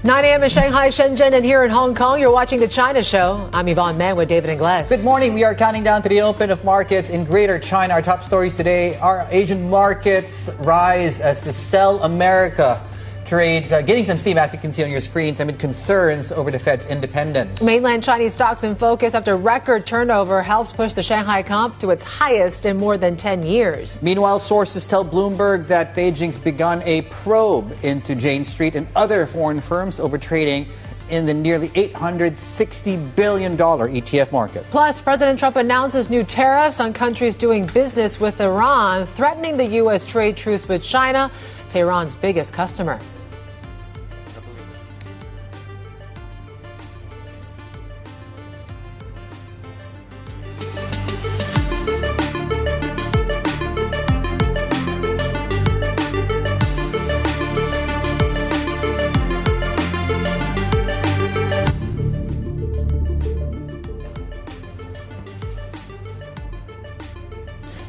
9 a.m. in Shanghai, Shenzhen, and here in Hong Kong, you're watching The China Show. I'm Yvonne Man with David Ingles. Good morning. We are counting down to the open of markets in Greater China. Our top stories today are Asian markets rise as the Sell America trades getting some steam, as you can see on your screens, amid concerns over the Fed's independence. Mainland Chinese stocks in focus after record turnover helps push the Shanghai comp to its highest in more than 10 years. Meanwhile, sources tell Bloomberg that Beijing's begun a probe into Jane Street and other foreign firms over trading in the nearly $860 billion ETF market. Plus, President Trump announces new tariffs on countries doing business with Iran, threatening the U.S. trade truce with China, Tehran's biggest customer.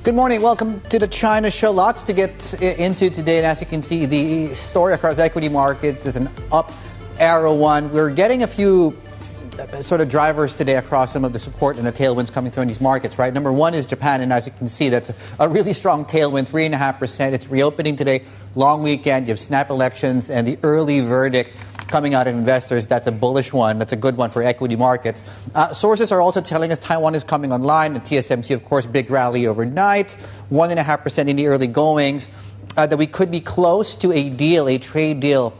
Good morning. Welcome to the China Show. Lots to get into today. And as you can see, the story across equity markets is an up arrow one. We're getting a few sort of drivers today across some of the support and the tailwinds coming through in these markets, right? Number one is Japan. And as you can see, that's a really strong tailwind, 3.5%. It's reopening today. Long weekend. You have snap elections and the early verdict coming out of investors. That's a bullish one. That's a good one for equity markets. Sources are also telling us Taiwan is coming online. The TSMC, of course, big rally overnight, 1.5% in the early goings. That we could be close to a deal, a trade deal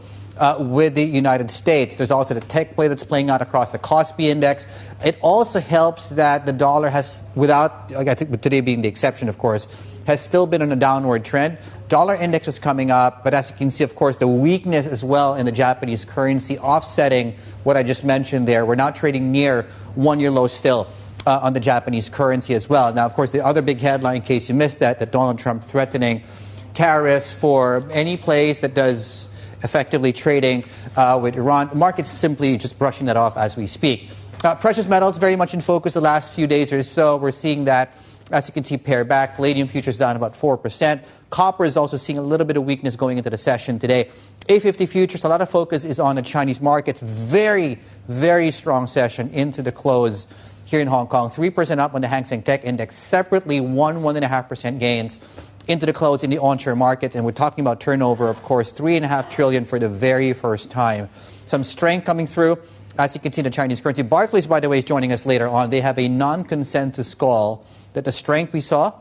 with the United States. There's also the tech play that's playing out across the Kospi index. It also helps that the dollar has, without, I think today being the exception, of course, has still been on a downward trend. Dollar index is coming up, but as you can see, of course, the weakness as well in the Japanese currency offsetting what I just mentioned there. We're not trading near one-year low still on the Japanese currency as well. Now, of course, the other big headline, in case you missed that Donald Trump threatening tariffs for any place that does effectively trading with Iran. The market's simply just brushing that off as we speak. Precious metals very much in focus the last few days or so. We're seeing that, as you can see, pair back. Palladium futures down about 4%. Copper is also seeing a little bit of weakness going into the session today. A50 futures, a lot of focus is on the Chinese markets. Very, very strong session into the close here in Hong Kong. 3% up on the Hang Seng Tech Index. Separately, 1.5% gains into the close in the onshore markets. And we're talking about turnover, of course, $3.5 trillion for the very first time. Some strength coming through. As you can see, the Chinese currency. Barclays, by the way, is joining us later on. They have a non-consensus call that the strength we saw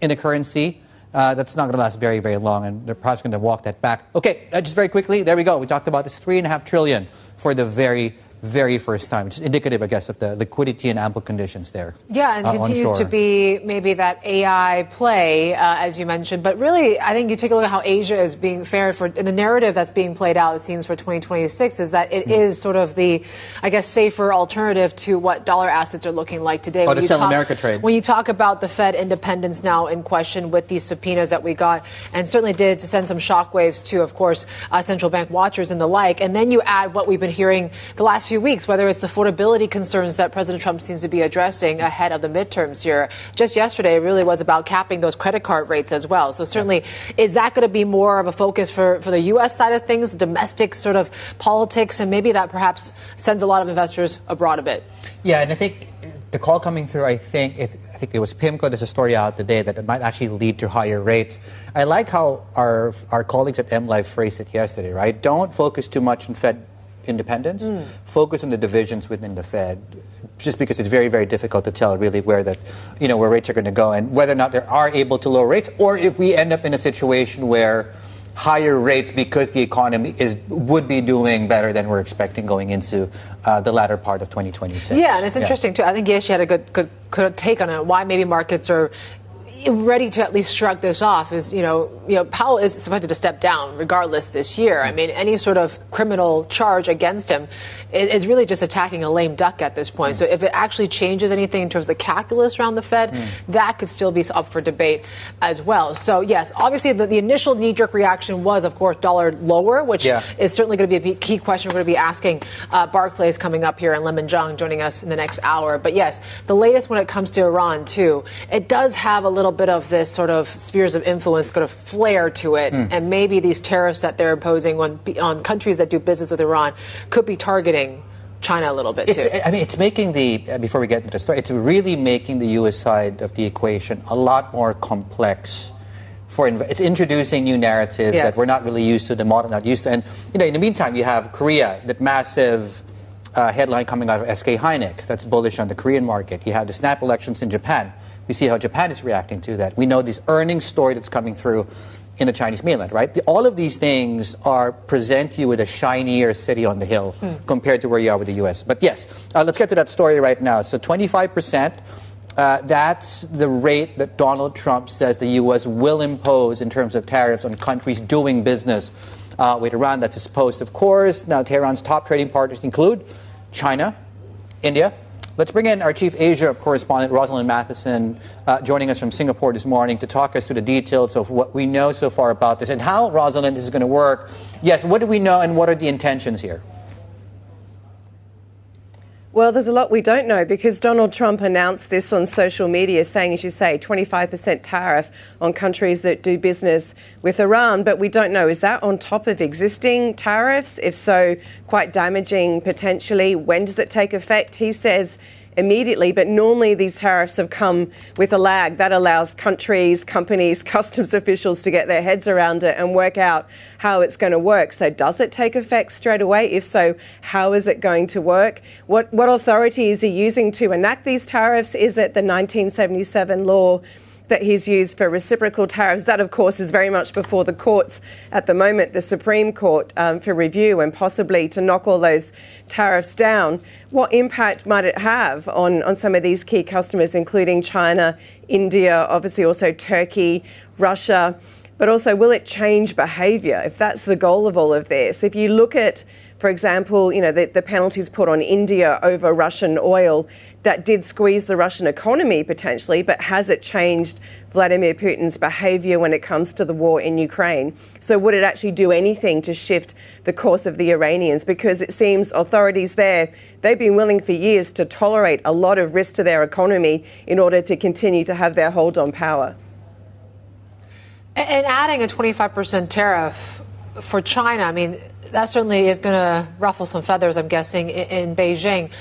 in the currency, that's not going to last very, very long, and they're perhaps going to walk that back. Okay, just very quickly, there we go. We talked about this $3.5 trillion for the very first time, which is indicative, I guess, of the liquidity and ample conditions there. Yeah, and continues onshore. to be maybe that AI play, as you mentioned. But really, I think you take a look at how Asia is being fared for, and the narrative that's being played out, it seems, for 2026 is that it is sort of the, I guess, safer alternative to what dollar assets are looking like today. Oh, the Sell America trade. When you talk about the Fed independence now in question with these subpoenas that we got, and certainly did to send some shockwaves to, of course, central bank watchers and the like. And then you add what we've been hearing the last few weeks, whether it's the affordability concerns that President Trump seems to be addressing ahead of the midterms here. Just yesterday, it really was about capping those credit card rates as well. So certainly, is that going to be more of a focus for the U.S. side of things, domestic sort of politics, and maybe that perhaps sends a lot of investors abroad a bit? Yeah, and I think the call coming through, I think it was PIMCO. There's a story out today that it might actually lead to higher rates. I like how our colleagues at MLive phrased it yesterday, right? Don't focus too much on Fed independence, focus on the divisions within the Fed, just because it's very, very difficult to tell really where rates are going to go and whether or not they are able to lower rates, or if we end up in a situation where higher rates because the economy would be doing better than we're expecting going into the latter part of 2026. Yeah, and it's interesting too. I think Yeshi had a good take on it. Why maybe markets are ready to at least shrug this off is, Powell is expected to step down regardless this year. I mean, any sort of criminal charge against him is really just attacking a lame duck at this point. So if it actually changes anything in terms of the calculus around the Fed, that could still be up for debate as well. So yes, obviously the initial knee-jerk reaction was, of course, dollar lower, which is certainly going to be a key question we're going to be asking Barclays coming up here, and Lemon Zhang joining us in the next hour. But yes, the latest when it comes to Iran too, it does have a little little bit of this sort of spheres of influence going to flare to it, and maybe these tariffs that they're imposing on countries that do business with Iran could be targeting China a little bit too. It's making before we get into the story, it's really making the U.S. side of the equation a lot more complex. It's introducing new narratives that we're not really used to, the model not used to. And in the meantime, you have Korea, that massive headline coming out of SK Hynix that's bullish on the Korean market. You have the snap elections in Japan. We see how Japan is reacting to that. We know this earnings story that's coming through in the Chinese mainland, right? All of these things present you with a shinier city on the hill compared to where you are with the U.S. But yes, let's get to that story right now. So 25%, that's the rate that Donald Trump says the U.S. will impose in terms of tariffs on countries doing business with Iran. That's supposed, of course. Now, Tehran's top trading partners include China, India. Let's bring in our Chief Asia correspondent, Rosalind Matheson, joining us from Singapore this morning to talk us through the details of what we know so far about this and how, Rosalind, this is going to work. Yes, what do we know and what are the intentions here? Well, there's a lot we don't know because Donald Trump announced this on social media saying, as you say, 25% tariff on countries that do business with Iran. But we don't know, is that on top of existing tariffs? If so, quite damaging potentially. When does it take effect? He says immediately, but normally these tariffs have come with a lag. That allows countries, companies, customs officials to get their heads around it and work out how it's going to work. So does it take effect straight away? If so, how is it going to work? What authority is he using to enact these tariffs? Is it the 1977 law that he's used for reciprocal tariffs? That, of course, is very much before the courts at the moment, the Supreme Court, for review and possibly to knock all those tariffs down. What impact might it have on some of these key customers, including China, India, obviously also Turkey, Russia? But also, will it change behaviour, if that's the goal of all of this? If you look at, for example, the penalties put on India over Russian oil, that did squeeze the Russian economy potentially, but has it changed Vladimir Putin's behaviour when it comes to the war in Ukraine? So would it actually do anything to shift the course of the Iranians? Because it seems authorities there, they've been willing for years to tolerate a lot of risk to their economy in order to continue to have their hold on power. And adding a 25% tariff for China, I mean, that certainly is going to ruffle some feathers, I'm guessing, in Beijing.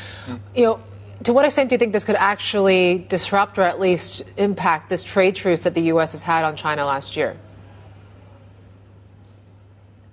To what extent do you think this could actually disrupt or at least impact this trade truce that the U.S. has had on China last year?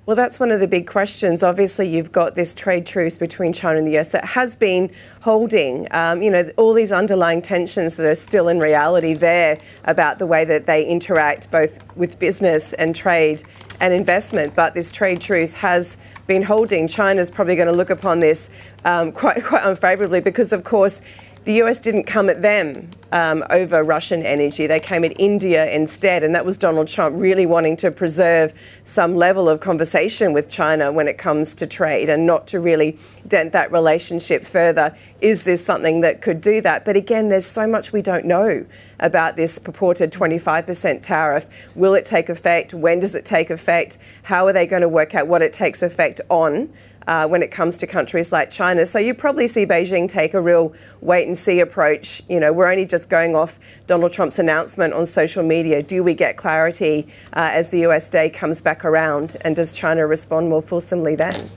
Well, that's one of the big questions. Obviously, you've got this trade truce between China and the US that has been holding, all these underlying tensions that are still in reality there about the way that they interact both with business and trade and investment. But this trade truce has been holding. China's probably going to look upon this quite unfavourably because, of course, the US didn't come at them over Russian energy. They came at India instead, and that was Donald Trump really wanting to preserve some level of conversation with China when it comes to trade and not to really dent that relationship further. Is this something that could do that? But again, there's so much we don't know about this purported 25% tariff. Will it take effect? When does it take effect? How are they going to work out what it takes effect on? When it comes to countries like China. So you probably see Beijing take a real wait-and-see approach. We're only just going off Donald Trump's announcement on social media. Do we get clarity as the US day comes back around? And does China respond more fulsomely then?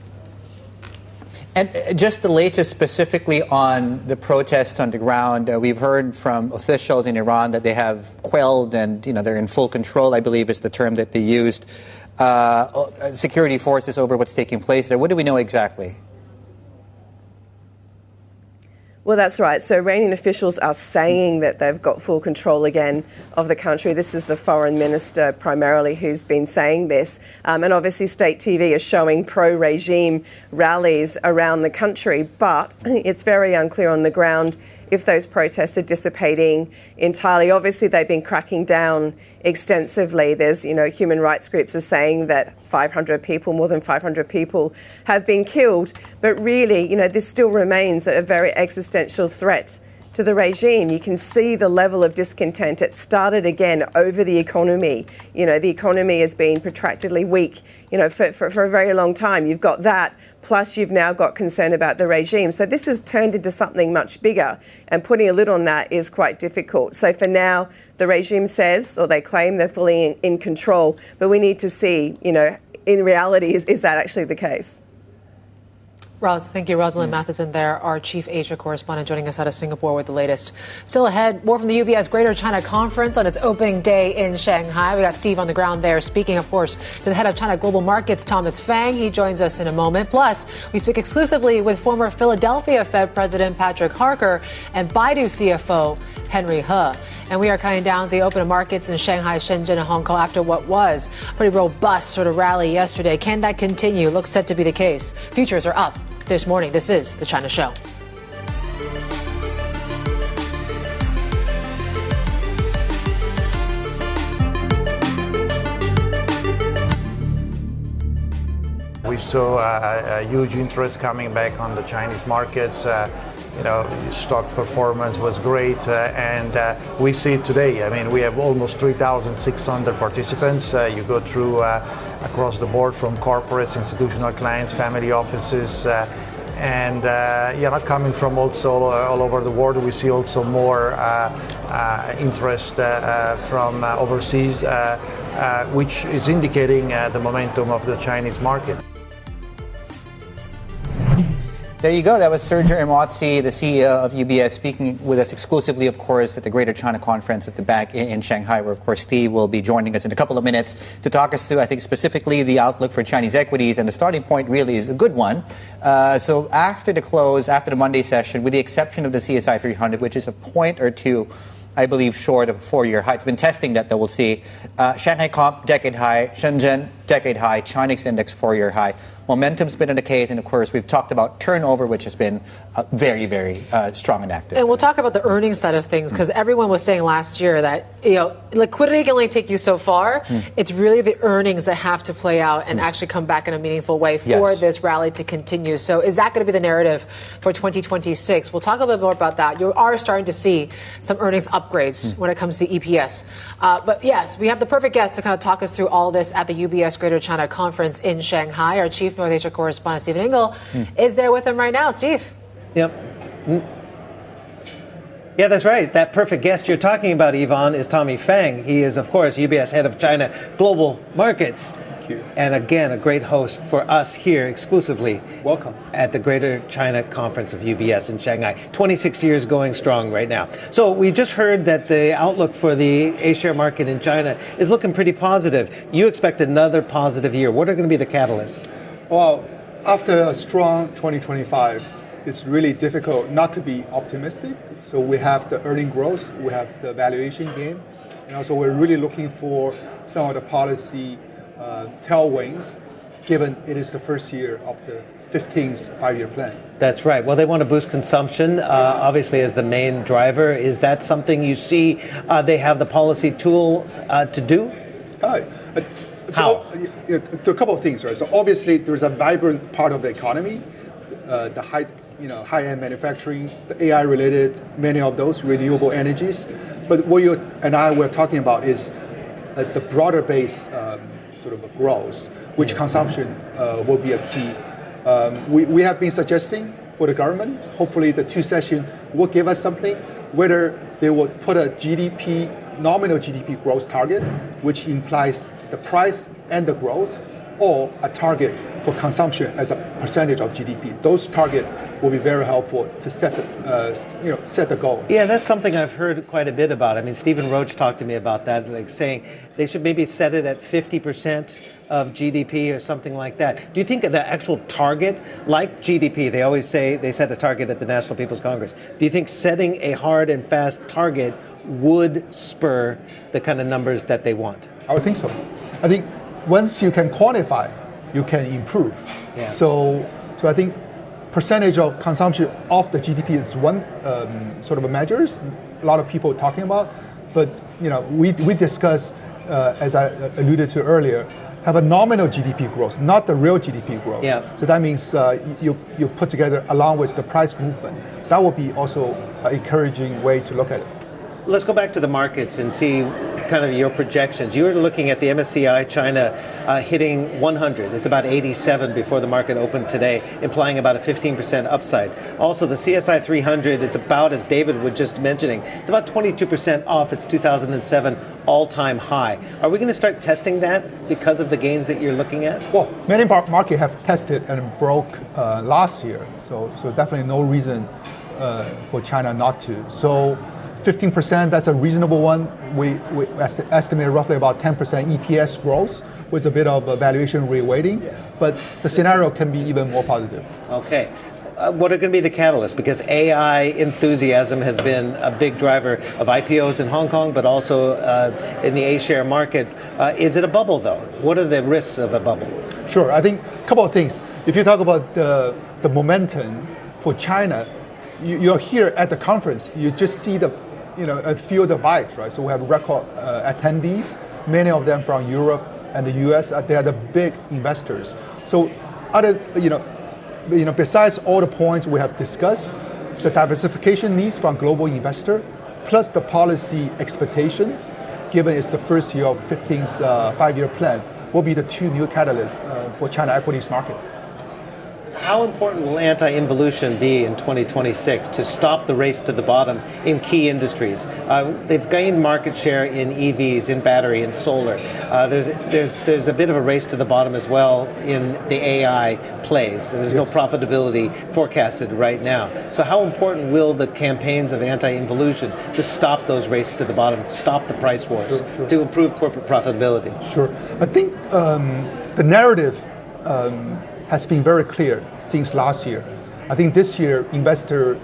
And just the latest specifically on the protests on the ground, we've heard from officials in Iran that they have quelled and, they're in full control, I believe is the term that they used. Security forces over what's taking place there. What do we know exactly? Well, that's right. So Iranian officials are saying that they've got full control again of the country. This is the foreign minister primarily who's been saying this. And obviously state TV is showing pro-regime rallies around the country. But it's very unclear on the ground if those protests are dissipating entirely. Obviously, they've been cracking down extensively. There's, human rights groups are saying that more than 500 people have been killed. But really, this still remains a very existential threat to the regime. You can see the level of discontent. It started again over the economy. The economy has been protractedly weak, for a very long time. You've got that, plus you've now got concern about the regime. So this has turned into something much bigger, and putting a lid on that is quite difficult. So for now, the regime says, or they claim they're fully in control, but we need to see, in reality, is that actually the case? Roz, thank you. Rosalind Matheson there, our chief Asia correspondent, joining us out of Singapore with the latest. Still ahead, more from the UBS Greater China Conference on its opening day in Shanghai. We got Steve on the ground there, speaking, of course, to the head of China Global Markets, Thomas Fang. He joins us in a moment. Plus, we speak exclusively with former Philadelphia Fed President Patrick Harker and Baidu CFO Henry He. And we are counting down the open markets in Shanghai, Shenzhen, and Hong Kong after what was a pretty robust sort of rally yesterday. Can that continue? Looks set to be the case. Futures are up this morning. This is The China Show. We saw a huge interest coming back on the Chinese markets. Stock performance was great, and we see it today. I mean, we have almost 3,600 participants. You go through across the board, from corporates, institutional clients, family offices, and coming from also all over the world. We see also more interest from overseas, which is indicating the momentum of the Chinese market. There you go. That was Sergio Ermotti, the CEO of UBS, speaking with us exclusively, of course, at the Greater China Conference at the back in Shanghai, where, of course, Steve will be joining us in a couple of minutes to talk us through, I think, specifically the outlook for Chinese equities. And the starting point really is a good one. So after the close, after the Monday session, with the exception of the CSI 300, which is a point or two, I believe, short of a 4-year high. It's been testing that we'll see. Shanghai Comp, decade high. Shenzhen, decade high. Chinese Index, 4-year high. Momentum's been indicated, and of course, we've talked about turnover, which has been very, very strong and active. And we'll talk about the earnings side of things, because everyone was saying last year that liquidity can only take you so far. It's really the earnings that have to play out and actually come back in a meaningful way for this rally to continue. So is that going to be the narrative for 2026? We'll talk a little bit more about that. You are starting to see some earnings upgrades when it comes to EPS. But yes, we have the perfect guest to kind of talk us through all this at the UBS Greater China Conference in Shanghai. Our chief North Asia correspondent, Stephen Ingle, is there with him right now. Steve. Yep. Yeah, that's right. That perfect guest you're talking about, Yvonne, is Tommy Fang. He is, of course, UBS head of China Global Markets. Thank you. And again, a great host for us here exclusively. Welcome. At the Greater China Conference of UBS in Shanghai. 26 years going strong right now. So we just heard that the outlook for the A-share market in China is looking pretty positive. You expect another positive year. What are going to be the catalysts? Well, after a strong 2025, it's really difficult not to be optimistic. So we have the earning growth, we have the valuation gain, and also we're really looking for some of the policy tailwinds, given it is the first year of the 15th five-year plan. That's right. Well, they want to boost consumption, obviously, as the main driver. Is that something you see they have the policy tools to do? How? There are a couple of things, right? So obviously, there's a vibrant part of the economy, the high-end manufacturing, the AI-related, many of those renewable energies. But what you and I were talking about is the broader base sort of growth, which consumption will be a key. We have been suggesting for the government, hopefully the two sessions will give us something, whether they will put a nominal GDP growth target, which implies the price and the growth, or a target for consumption as a percentage of GDP. Those targets will be very helpful to set the goal. Yeah, that's something I've heard quite a bit about. I mean, Stephen Roach talked to me about that, like saying they should maybe set it at 50% of GDP or something like that. Do you think the actual target, like GDP, they always say they set a target at the National People's Congress. Do you think setting a hard and fast target would spur the kind of numbers that they want? I would think so. I think once you can quantify, you can improve. Yeah. So I think percentage of consumption of the GDP is one sort of measures a lot of people talking about, but we discuss as I alluded to earlier, have a nominal GDP growth, not the real GDP growth. Yeah. So that means you put together along with the price movement, that would be also an encouraging way to look at it. Let's go back to the markets and see kind of your projections. You were looking at the MSCI China hitting 100. It's about 87 before the market opened today, implying about a 15% upside. Also, the CSI 300 is about, as David was just mentioning, it's about 22% off its 2007 all-time high. Are we going to start testing that because of the gains that you're looking at? Well, many markets have tested and broke last year, so definitely no reason for China not to. So 15%, that's a reasonable one. We estimate roughly about 10% EPS growth with a bit of a valuation reweighting, but the scenario can be even more positive. Okay. What are going to be the catalysts? Because AI enthusiasm has been a big driver of IPOs in Hong Kong, but also in the A-share market. Is it a bubble, though? What are the risks of a bubble? Sure. I think a couple of things. If you talk about the momentum for China, you're here at the conference. You just see feel the vibes, right? So we have record attendees, many of them from Europe and the US. They are the big investors. So besides all the points we have discussed, the diversification needs from global investor, plus the policy expectation, given it's the first year of 15th five-year plan, will be the two new catalysts for China equities market. How important will anti-involution be in 2026 to stop the race to the bottom in key industries? They've gained market share in EVs, in battery, in solar. There's a bit of a race to the bottom as well in the AI plays. There's no profitability forecasted right now. So how important will the campaigns of anti-involution to stop those races to the bottom, to stop the price wars, to improve corporate profitability? Sure. I think the narrative has been very clear since last year. I think this year, investors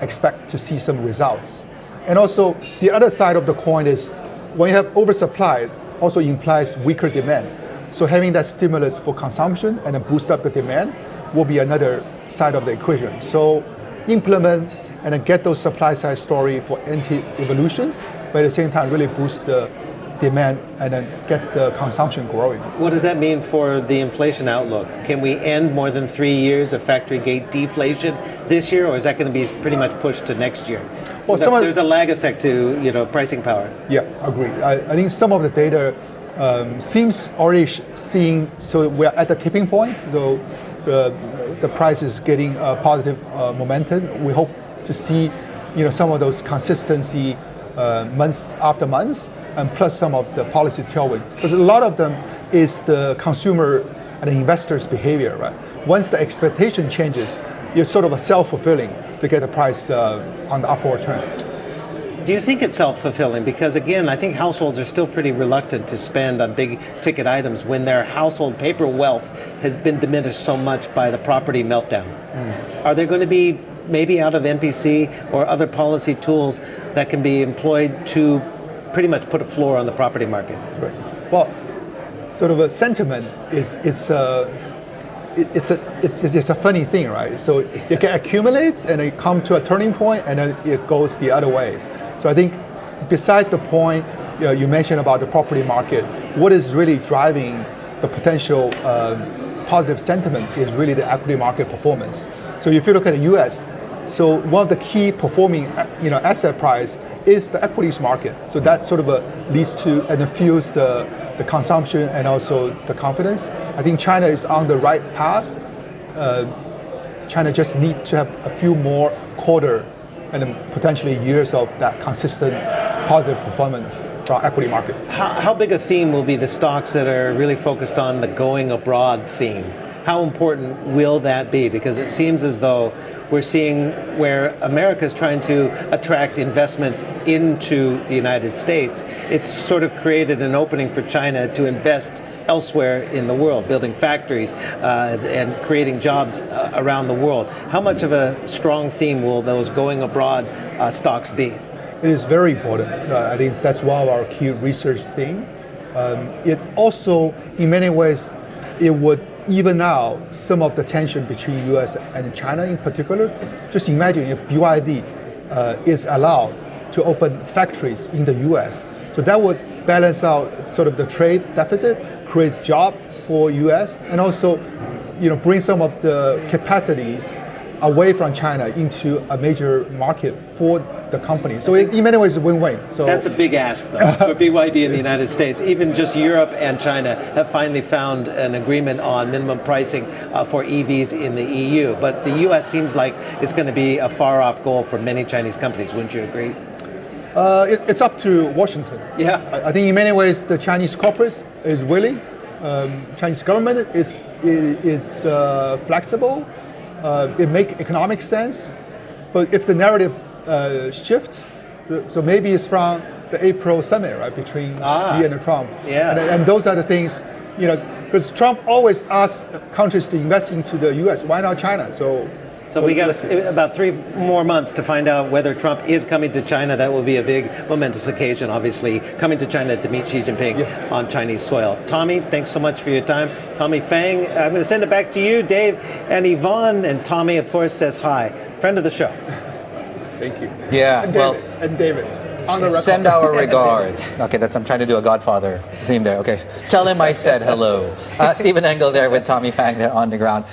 expect to see some results. And also, the other side of the coin is when you have oversupply, also implies weaker demand. So having that stimulus for consumption and then boost up the demand will be another side of the equation. So implement and then get those supply side story for anti-evolutions, but at the same time really boost the demand and then get the consumption growing. What does that mean for the inflation outlook? Can we end more than 3 years of factory gate deflation this year, or is that going to be pretty much pushed to next year? Well, there's a lag effect to pricing power. Yeah, agreed. I think some of the data seems already seeing, so we're at the tipping point. So the price is getting a positive momentum. We hope to see some of those consistency months after months, and plus some of the policy tailwind. Because a lot of them is the consumer and the investors' behavior, right? Once the expectation changes, you're sort of a self-fulfilling to get the price on the upward trend. Do you think it's self-fulfilling? Because again, I think households are still pretty reluctant to spend on big ticket items when their household paper wealth has been diminished so much by the property meltdown. Are there going to be maybe out of MPC or other policy tools that can be employed to pretty much put a floor on the property market? Right. Well, sort of a sentiment it's a funny thing, right? So it can accumulate and it come to a turning point and then it goes the other way. So I think besides the point you mentioned about the property market, what is really driving the potential positive sentiment is really the equity market performance. So if you look at the U.S., so one of the key performing asset price is the equities market. So that sort of leads to and fuels the consumption and also the confidence. I think China is on the right path. China just need to have a few more quarter and then potentially years of that consistent positive performance from equity market. How big a theme will be the stocks that are really focused on the going abroad theme? How important will that be? Because it seems as though we're seeing where America is trying to attract investment into the United States. It's sort of created an opening for China to invest elsewhere in the world, building factories and creating jobs around the world. How much of a strong theme will those going abroad stocks be? It is very important. I think that's one of our key research themes. It also, in many ways, it would even out some of the tension between U.S. and China in particular. Just imagine if BYD is allowed to open factories in the U.S. So that would balance out sort of the trade deficit, creates jobs for U.S. and also bring some of the capacities away from China into a major market for the company. So in many ways, it's a win-win. So that's a big ask, though, for BYD in the United States. Even just Europe and China have finally found an agreement on minimum pricing for EVs in the EU. But the U.S. seems like it's going to be a far-off goal for many Chinese companies. Wouldn't you agree? It's up to Washington. Yeah. I think in many ways, the Chinese corporates is willing. Chinese government is flexible. It makes economic sense. But if the narrative shifts, so maybe it's from the April summit, right, between Xi and Trump. Yeah. And those are the things, because Trump always asks countries to invest into the U.S. Why not China? So we got about 3 more months to find out whether Trump is coming to China. That will be a big momentous occasion, obviously, coming to China to meet Xi Jinping on Chinese soil. Tommy, thanks so much for your time. Tommy Fang, I'm going to send it back to you. Dave and Yvonne, and Tommy, of course, says hi. Friend of the show. Thank you. Yeah, and David. Send our regards. Okay, I'm trying to do a Godfather theme there. Okay, tell him I said hello. Stephen Engel there with Tommy Fang there on the ground.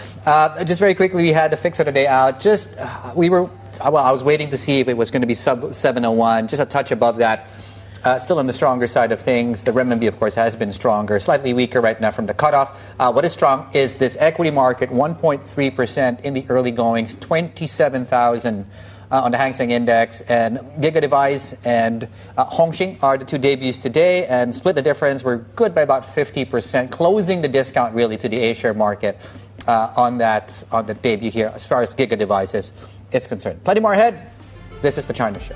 Just very quickly, we had the fix of the day out. I was waiting to see if it was going to be sub 701, just a touch above that. Still on the stronger side of things. The renminbi, of course, has been stronger, slightly weaker right now from the cutoff. What is strong is this equity market, 1.3% in the early goings, 27,000. On the Hang Seng Index, and GigaDevice and Hongxing are the two debuts today, and split the difference. We're good by about 50%, closing the discount really to the A-share market on the debut here as far as GigaDevice is concerned. Plenty more ahead. This is the China Show.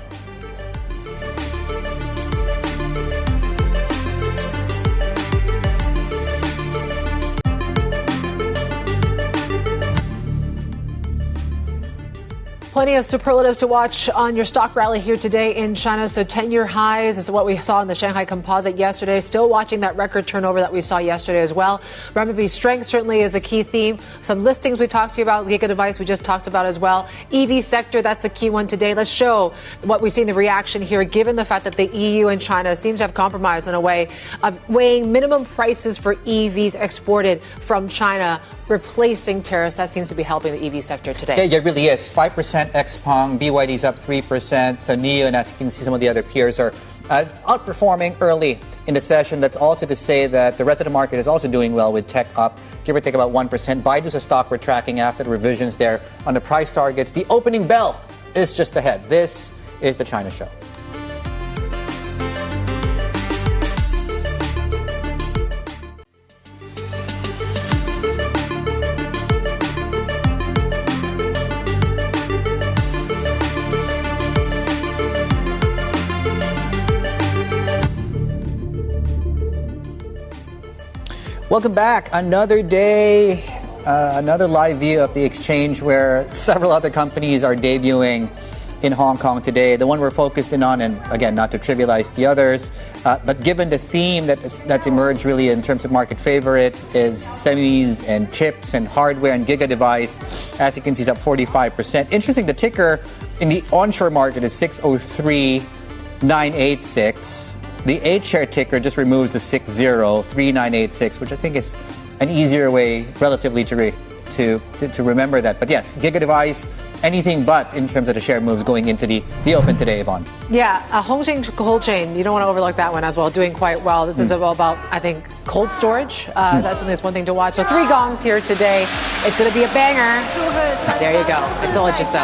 Plenty of superlatives to watch on your stock rally here today in China. So 10-year highs is what we saw in the Shanghai Composite yesterday. Still watching that record turnover that we saw yesterday as well. Renminbi strength certainly is a key theme. Some listings we talked to you about, GigaDevice we just talked about as well. EV sector, that's the key one today. Let's show what we see in the reaction here, given the fact that the EU and China seems to have compromised in a way of weighing minimum prices for EVs exported from China, replacing tariffs. That seems to be helping the EV sector today. Yeah, it really is. 5% ex-Pong, BYD's up 3%. So NIO, and as you can see, some of the other peers are outperforming early in the session. That's also to say that the rest of the market is also doing well, with tech up, give or take about 1%. Baidu's a stock we're tracking after the revisions there on the price targets. The opening bell is just ahead. This is the China Show. Welcome back. Another day, another live view of the exchange where several other companies are debuting in Hong Kong today. The one we're focused in on, and again, not to trivialize the others, but given the theme that's emerged really in terms of market favorites is semis and chips and hardware, and GigaDevice, as you can see, is up 45%. Interesting, the ticker in the onshore market is 603986. The H-share ticker just removes the 603986, which I think is an easier way, relatively, to remember that. But yes, GigaDevice, anything but in terms of the share moves going into the open today, Yvonne. Yeah, Hongxing cold chain, you don't want to overlook that one as well, doing quite well. This is all about, I think, cold storage. That's something that's one thing to watch. So 3 gongs here today. It's going to be a banger. There you go. I told you so.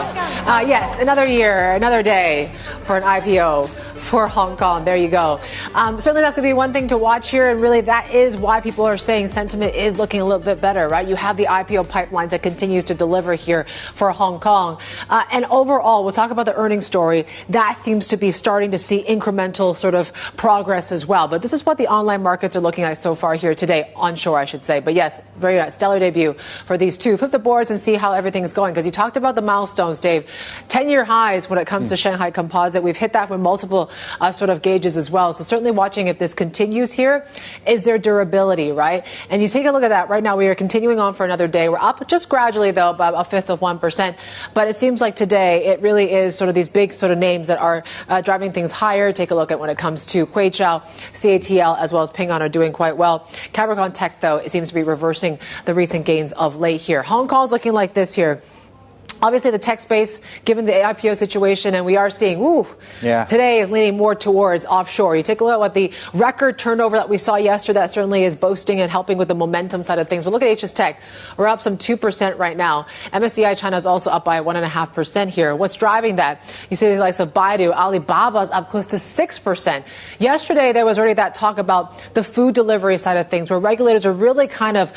Yes, another year, another day for an IPO for Hong Kong. There you go. Certainly that's going to be one thing to watch here, and really that is why people are saying sentiment is looking a little bit better, right? You have the IPO pipeline that continues to deliver here for Hong Kong. And overall, we'll talk about the earnings story. That seems to be starting to see incremental sort of progress as well. But this is what the online markets are looking like so far here today, onshore, I should say. But yes, very stellar debut for these two. Flip the boards and see how everything is going, because you talked about the milestones, Dave. 10-year highs when it comes to Shanghai Composite. We've hit that with multiple sort of gauges as well. So certainly watching if this continues here, is there durability, right? And you take a look at that right now. We are continuing on for another day. We're up just gradually, though, about 1/5 of 1%. But it seems like today it really is sort of these big sort of names that are driving things higher. Take a look at when it comes to Queichao, CATL, as well as Ping An are doing quite well. Capricorn Tech, though, it seems to be reversing the recent gains of late here. Hong Kong's looking like this here. Obviously, the tech space, given the IPO situation, and we are seeing, today is leaning more towards offshore. You take a look at what the record turnover that we saw yesterday, that certainly is boasting and helping with the momentum side of things. But look at HS Tech. We're up some 2% right now. MSCI China is also up by 1.5% here. What's driving that? You see the likes of Baidu, Alibaba's up close to 6%. Yesterday, there was already that talk about the food delivery side of things, where regulators are really kind of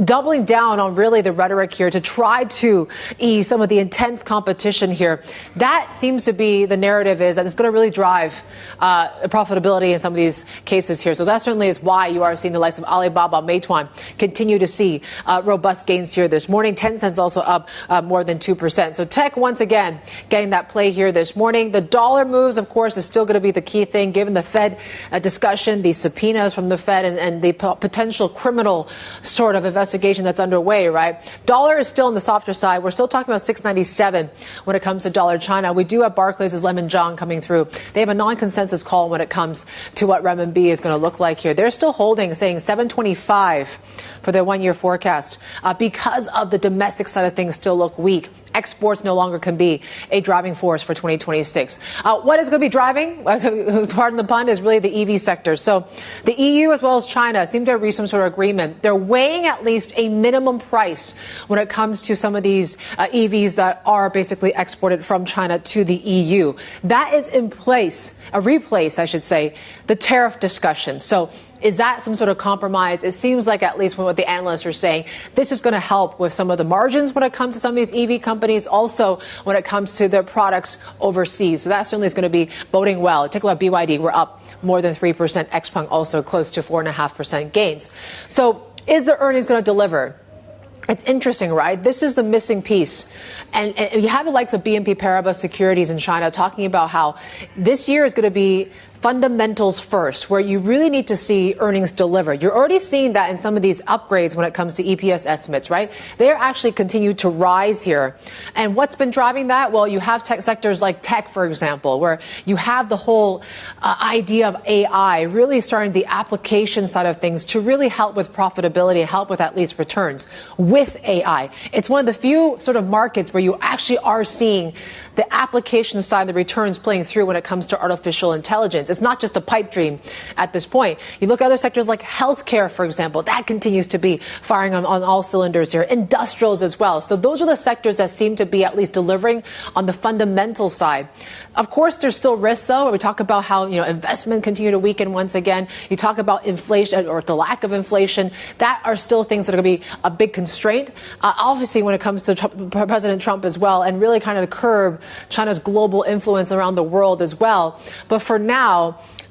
doubling down on really the rhetoric here to try to ease some of the intense competition here. That seems to be the narrative, is that it's going to really drive profitability in some of these cases here. So that certainly is why you are seeing the likes of Alibaba, Meituan continue to see robust gains here this morning. Tencent's also up more than 2%. So tech, once again, getting that play here this morning. The dollar moves, of course, is still going to be the key thing, given the Fed discussion, the subpoenas from the Fed, and the potential criminal sort of investigation that's underway, right? Dollar is still on the softer side. We're still talking about 697 when it comes to dollar China. We do have Barclays' Lemon Zhang coming through. They have a non-consensus call when it comes to what renminbi is going to look like here. They're still holding, saying 725 for their one-year forecast because of the domestic side of things still look weak. Exports no longer can be a driving force for 2026. What is going to be driving, pardon the pun, is really the EV sector. So the EU as well as China seem to have reached some sort of agreement. They're weighing at least a minimum price when it comes to some of these EVs that are basically exported from China to the EU. That is in place, replace, I should say, the tariff discussion. So is that some sort of compromise? It seems like, at least from what the analysts are saying, this is going to help with some of the margins when it comes to some of these EV companies, also when it comes to their products overseas. So that certainly is going to be boding well. Take a look at BYD. We're up more than 3%. XPeng also close to 4.5% gains. So is the earnings going to deliver? It's interesting, right? This is the missing piece. And you have the likes of BNP Paribas Securities in China talking about how this year is going to be fundamentals first, where you really need to see earnings deliver. You're already seeing that in some of these upgrades when it comes to EPS estimates, right? They're actually continue to rise here. And what's been driving that? Well, you have tech sectors like tech, for example, where you have the whole idea of AI really starting the application side of things to really help with profitability, help with at least returns with AI. It's one of the few sort of markets where you actually are seeing the application side, the returns playing through when it comes to artificial intelligence. It's not just a pipe dream at this point. You look at other sectors like healthcare, for example, that continues to be firing on all cylinders here. Industrials as well. So those are the sectors that seem to be at least delivering on the fundamental side. Of course, there's still risks, though. We talk about how, investment continue to weaken once again. You talk about inflation or the lack of inflation. That are still things that are going to be a big constraint. Obviously, when it comes to President Trump as well, and really kind of curb China's global influence around the world as well. But for now,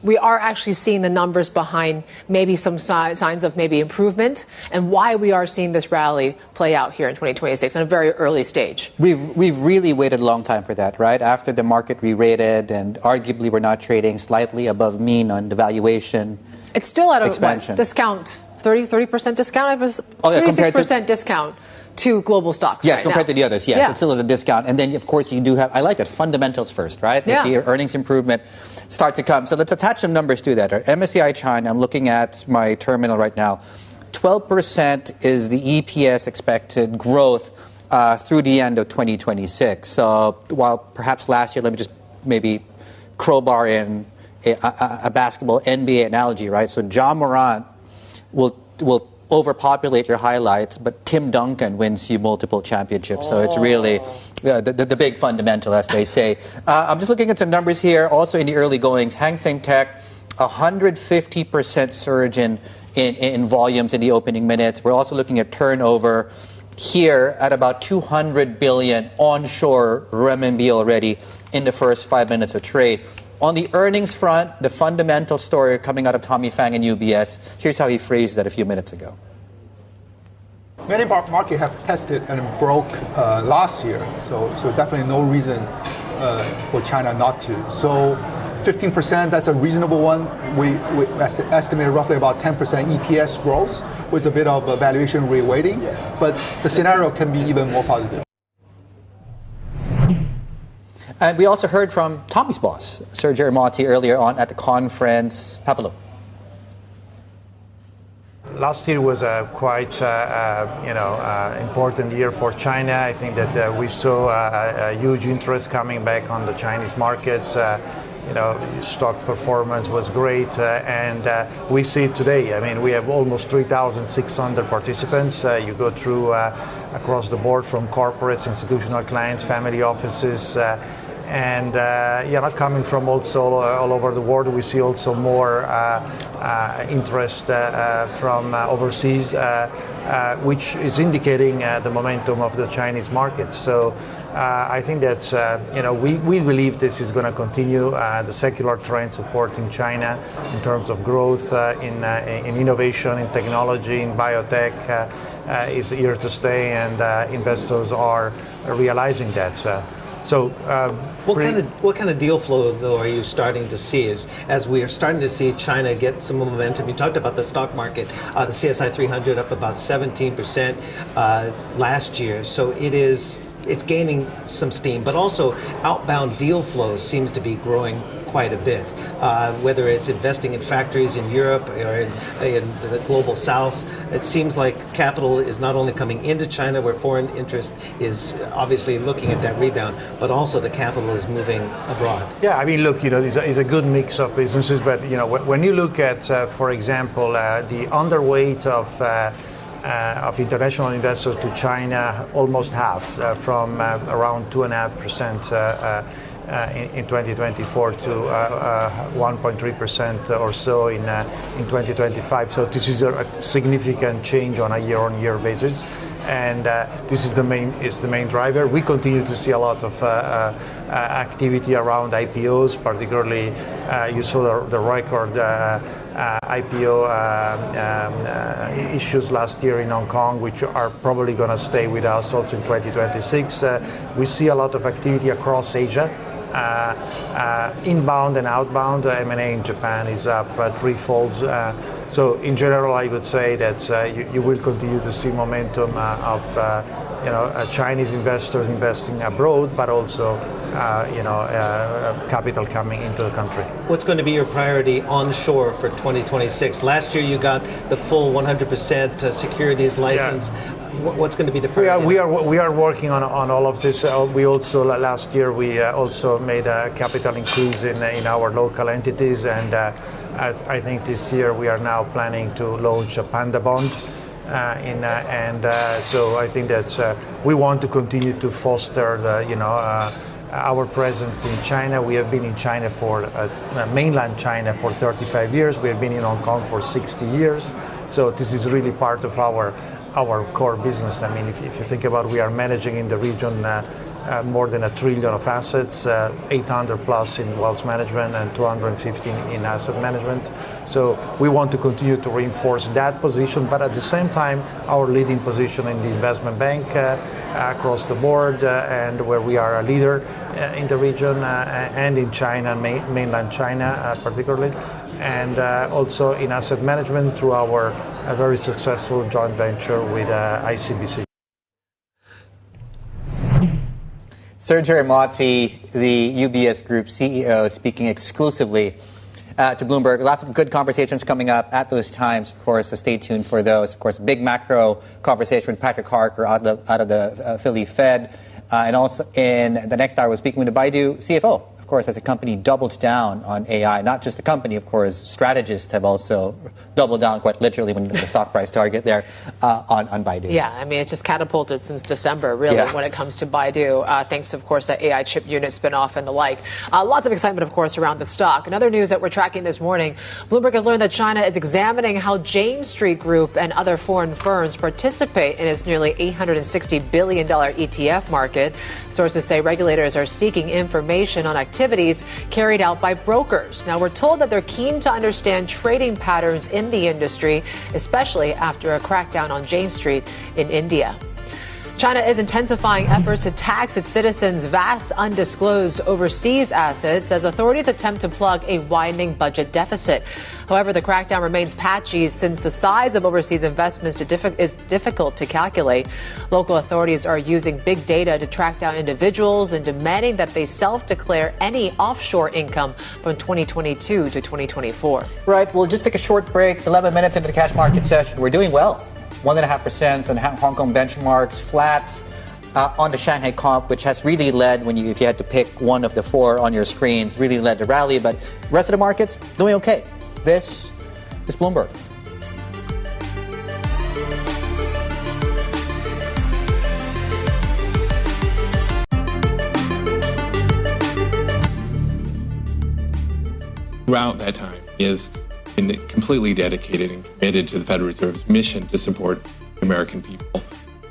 we are actually seeing the numbers behind maybe some signs of maybe improvement, and why we are seeing this rally play out here in 2026 in a very early stage. We've really waited a long time for that, right? After the market re-rated, and arguably we're not trading slightly above mean on the valuation. It's still at expansion. a discount, 30% discount. 36% discount to global stocks. Yes, right compared now. to the others. Yes, it's still at a discount. And then, of course, you do have, I like that, fundamentals first, right? Yeah. If the earnings improvement start to come. So let's attach some numbers to that. Our MSCI China, I'm looking at my terminal right now. 12% is the EPS expected growth through the end of 2026. So while perhaps last year, let me just maybe crowbar in a basketball NBA analogy, right? So John Morant will overpopulate your highlights, but Tim Duncan wins you multiple championships. So it's really the big fundamental, as they say. I'm just looking at some numbers here. Also in the early goings, Hang Seng Tech, 150% surge in volumes in the opening minutes. We're also looking at turnover here at about 200 billion onshore renminbi already in the first 5 minutes of trade. On the earnings front, the fundamental story coming out of Tommy Fang and UBS, here's how he phrased that a few minutes ago. Many markets have tested and broke last year, so definitely no reason for China not to. So 15%, that's a reasonable one. We estimate roughly about 10% EPS growth with a bit of valuation reweighting, but the scenario can be even more positive. And we also heard from Tommy's boss, Sergio Ermotti, earlier on at the conference. Have a look. last year was a quite important year for China. I think that we saw a huge interest coming back on the Chinese markets. Stock performance was great, and we see it today. I mean, we have almost 3,600 participants. You go through across the board from corporates, institutional clients, family offices, and coming from also all over the world. We see also more interest from overseas, which is indicating the momentum of the Chinese market. So I think that we believe this is going to continue. The secular trend supporting China in terms of growth in innovation, in technology, in biotech is here to stay, and investors are realizing that. What kind of deal flow, though, are you starting to see as we are starting to see China get some momentum? You talked about the stock market, the CSI 300 up about 17% last year. So it's gaining some steam, but also outbound deal flow seems to be growing quite a bit, whether it's investing in factories in Europe or in the global south. It seems like capital is not only coming into China, where foreign interest is obviously looking at that rebound, but also the capital is moving abroad. Yeah, I mean, look, it's a good mix of businesses, but when you look at, for example, the underweight of international investors to China, almost half, from around 2.5% in 2024 to 1.3% or so in 2025. So this is a significant change on a year-on-year basis, and this is the main driver. We continue to see a lot of activity around IPOs, particularly you saw the record IPO issues last year in Hong Kong, which are probably going to stay with us also in 2026. We see a lot of activity across Asia. Inbound and outbound M&A in Japan is up threefold. So in general, I would say that you will continue to see momentum of Chinese investors investing abroad, but also capital coming into the country. What's going to be your priority onshore for 2026? Last year you got the full 100% securities license. Yeah. What's going to be the priority? We are working on all of this. We also last year we also made a capital increase in our local entities, and I think this year we are now planning to launch a Panda bond. So I think that we want to continue to foster our presence in China. We have been in China for mainland China for 35 years. We have been in Hong Kong for 60 years. So this is really part of our core business. I mean, if you think about, we are managing in the region more than $1 trillion of assets, 800 plus in wealth management and 215 in asset management. So we want to continue to reinforce that position, but at the same time, our leading position in the investment bank across the board, and where we are a leader in the region and in China, mainland China particularly, and also in asset management through our very successful joint venture with ICBC. Sergio Ermotti, the UBS Group CEO, speaking exclusively to Bloomberg. Lots of good conversations coming up at those times, of course, so stay tuned for those. Of course, big macro conversation with Patrick Harker out of the Philly Fed. And also in the next hour, we're speaking with the Baidu CFO. Of course, as the company doubles down on AI, not just the company, of course, strategists have also doubled down quite literally when the stock price target there on Baidu. Yeah, I mean, it's just catapulted since December, really, when it comes to Baidu, thanks, of course, that AI chip unit spinoff and the like. Lots of excitement, of course, around the stock. Another news that we're tracking this morning, Bloomberg has learned that China is examining how Jane Street Group and other foreign firms participate in its nearly $860 billion ETF market. Sources say regulators are seeking information on activities carried out by brokers. Now, we're told that they're keen to understand trading patterns in the industry, especially after a crackdown on Jane Street in India. China is intensifying efforts to tax its citizens' vast undisclosed overseas assets as authorities attempt to plug a widening budget deficit. However, the crackdown remains patchy since the size of overseas investments is difficult to calculate. Local authorities are using big data to track down individuals and demanding that they self-declare any offshore income from 2022 to 2024. Right. We'll just take a short break. 11 minutes into the cash market session. We're doing well. 1.5% on Hong Kong benchmarks, flat on the Shanghai Comp, which has really led, if you had to pick one of the four on your screens, really led the rally. But the rest of the markets doing okay. This is Bloomberg. Throughout that time, he has been completely dedicated and committed to the Federal Reserve's mission to support the American people.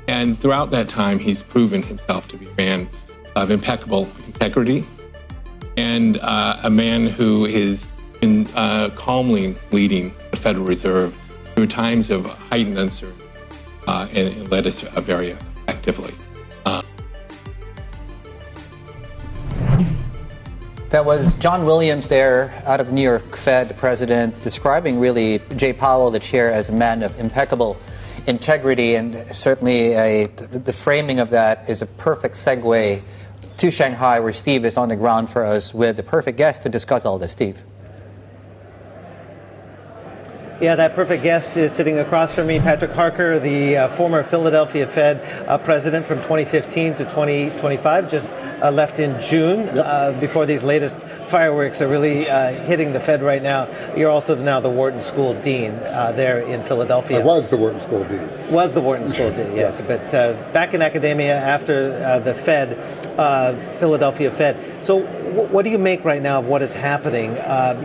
And throughout that time, he's proven himself to be a man of impeccable integrity and a man who has been calmly leading the Federal Reserve through times of heightened uncertainty and led us very effectively. That was John Williams there out of the New York Fed, the president, describing really Jay Powell, the chair, as a man of impeccable integrity. And certainly the framing of that is a perfect segue to Shanghai, where Steve is on the ground for us with the perfect guest to discuss all this. Steve. Yeah, that perfect guest is sitting across from me, Patrick Harker, the former Philadelphia Fed president from 2015 to 2025, just left in June. Yep. Before these latest fireworks are really hitting the Fed right now. You're also now the Wharton School Dean there in Philadelphia. I was the Wharton School Dean. Was the Wharton School Dean, yes. Yeah. But back in academia after the Fed, Philadelphia Fed. So what do you make right now of what is happening?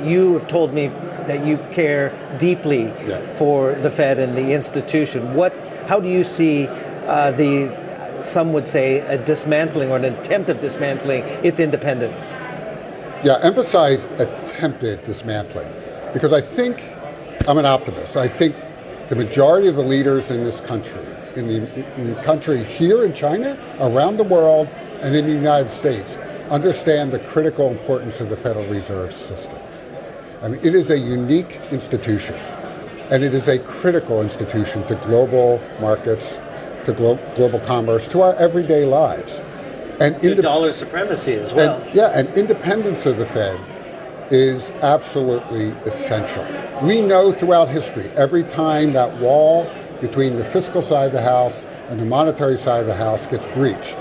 You have told me that you care deeply for the Fed and the institution. How do you see some would say, a dismantling or an attempt of dismantling its independence? Yeah, emphasize attempted dismantling, because I think I'm an optimist. I think the majority of the leaders in this country, in the country here in China, around the world, and in the United States, understand the critical importance of the Federal Reserve System. I mean, it is a unique institution, and it is a critical institution to global markets, to global commerce, to our everyday lives. And to dollar supremacy as well. And independence of the Fed is absolutely essential. We know throughout history, every time that wall between the fiscal side of the house and the monetary side of the house gets breached,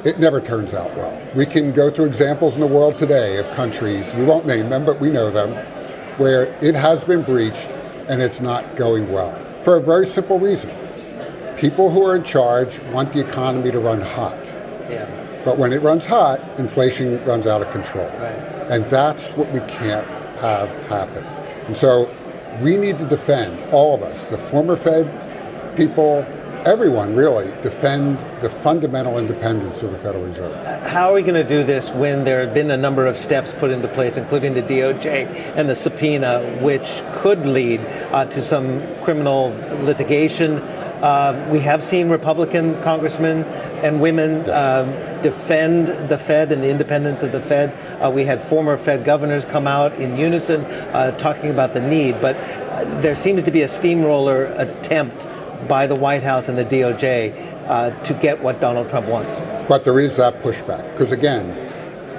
it never turns out well. We can go through examples in the world today of countries, we won't name them, but we know them, where it has been breached and it's not going well. For a very simple reason. People who are in charge want the economy to run hot. Yeah. But when it runs hot, inflation runs out of control. Right. And that's what we can't have happen. And so we need to defend, all of us, the former Fed people, everyone really, defend the fundamental independence of the Federal Reserve. How are we going to do this when there have been a number of steps put into place, including the DOJ and the subpoena, which could lead to some criminal litigation? We have seen Republican congressmen and women defend the Fed and the independence of the Fed. We had former Fed governors come out in unison talking about the need, but there seems to be a steamroller attempt by the White House and the DOJ to get what Donald Trump wants. But there is that pushback, because again,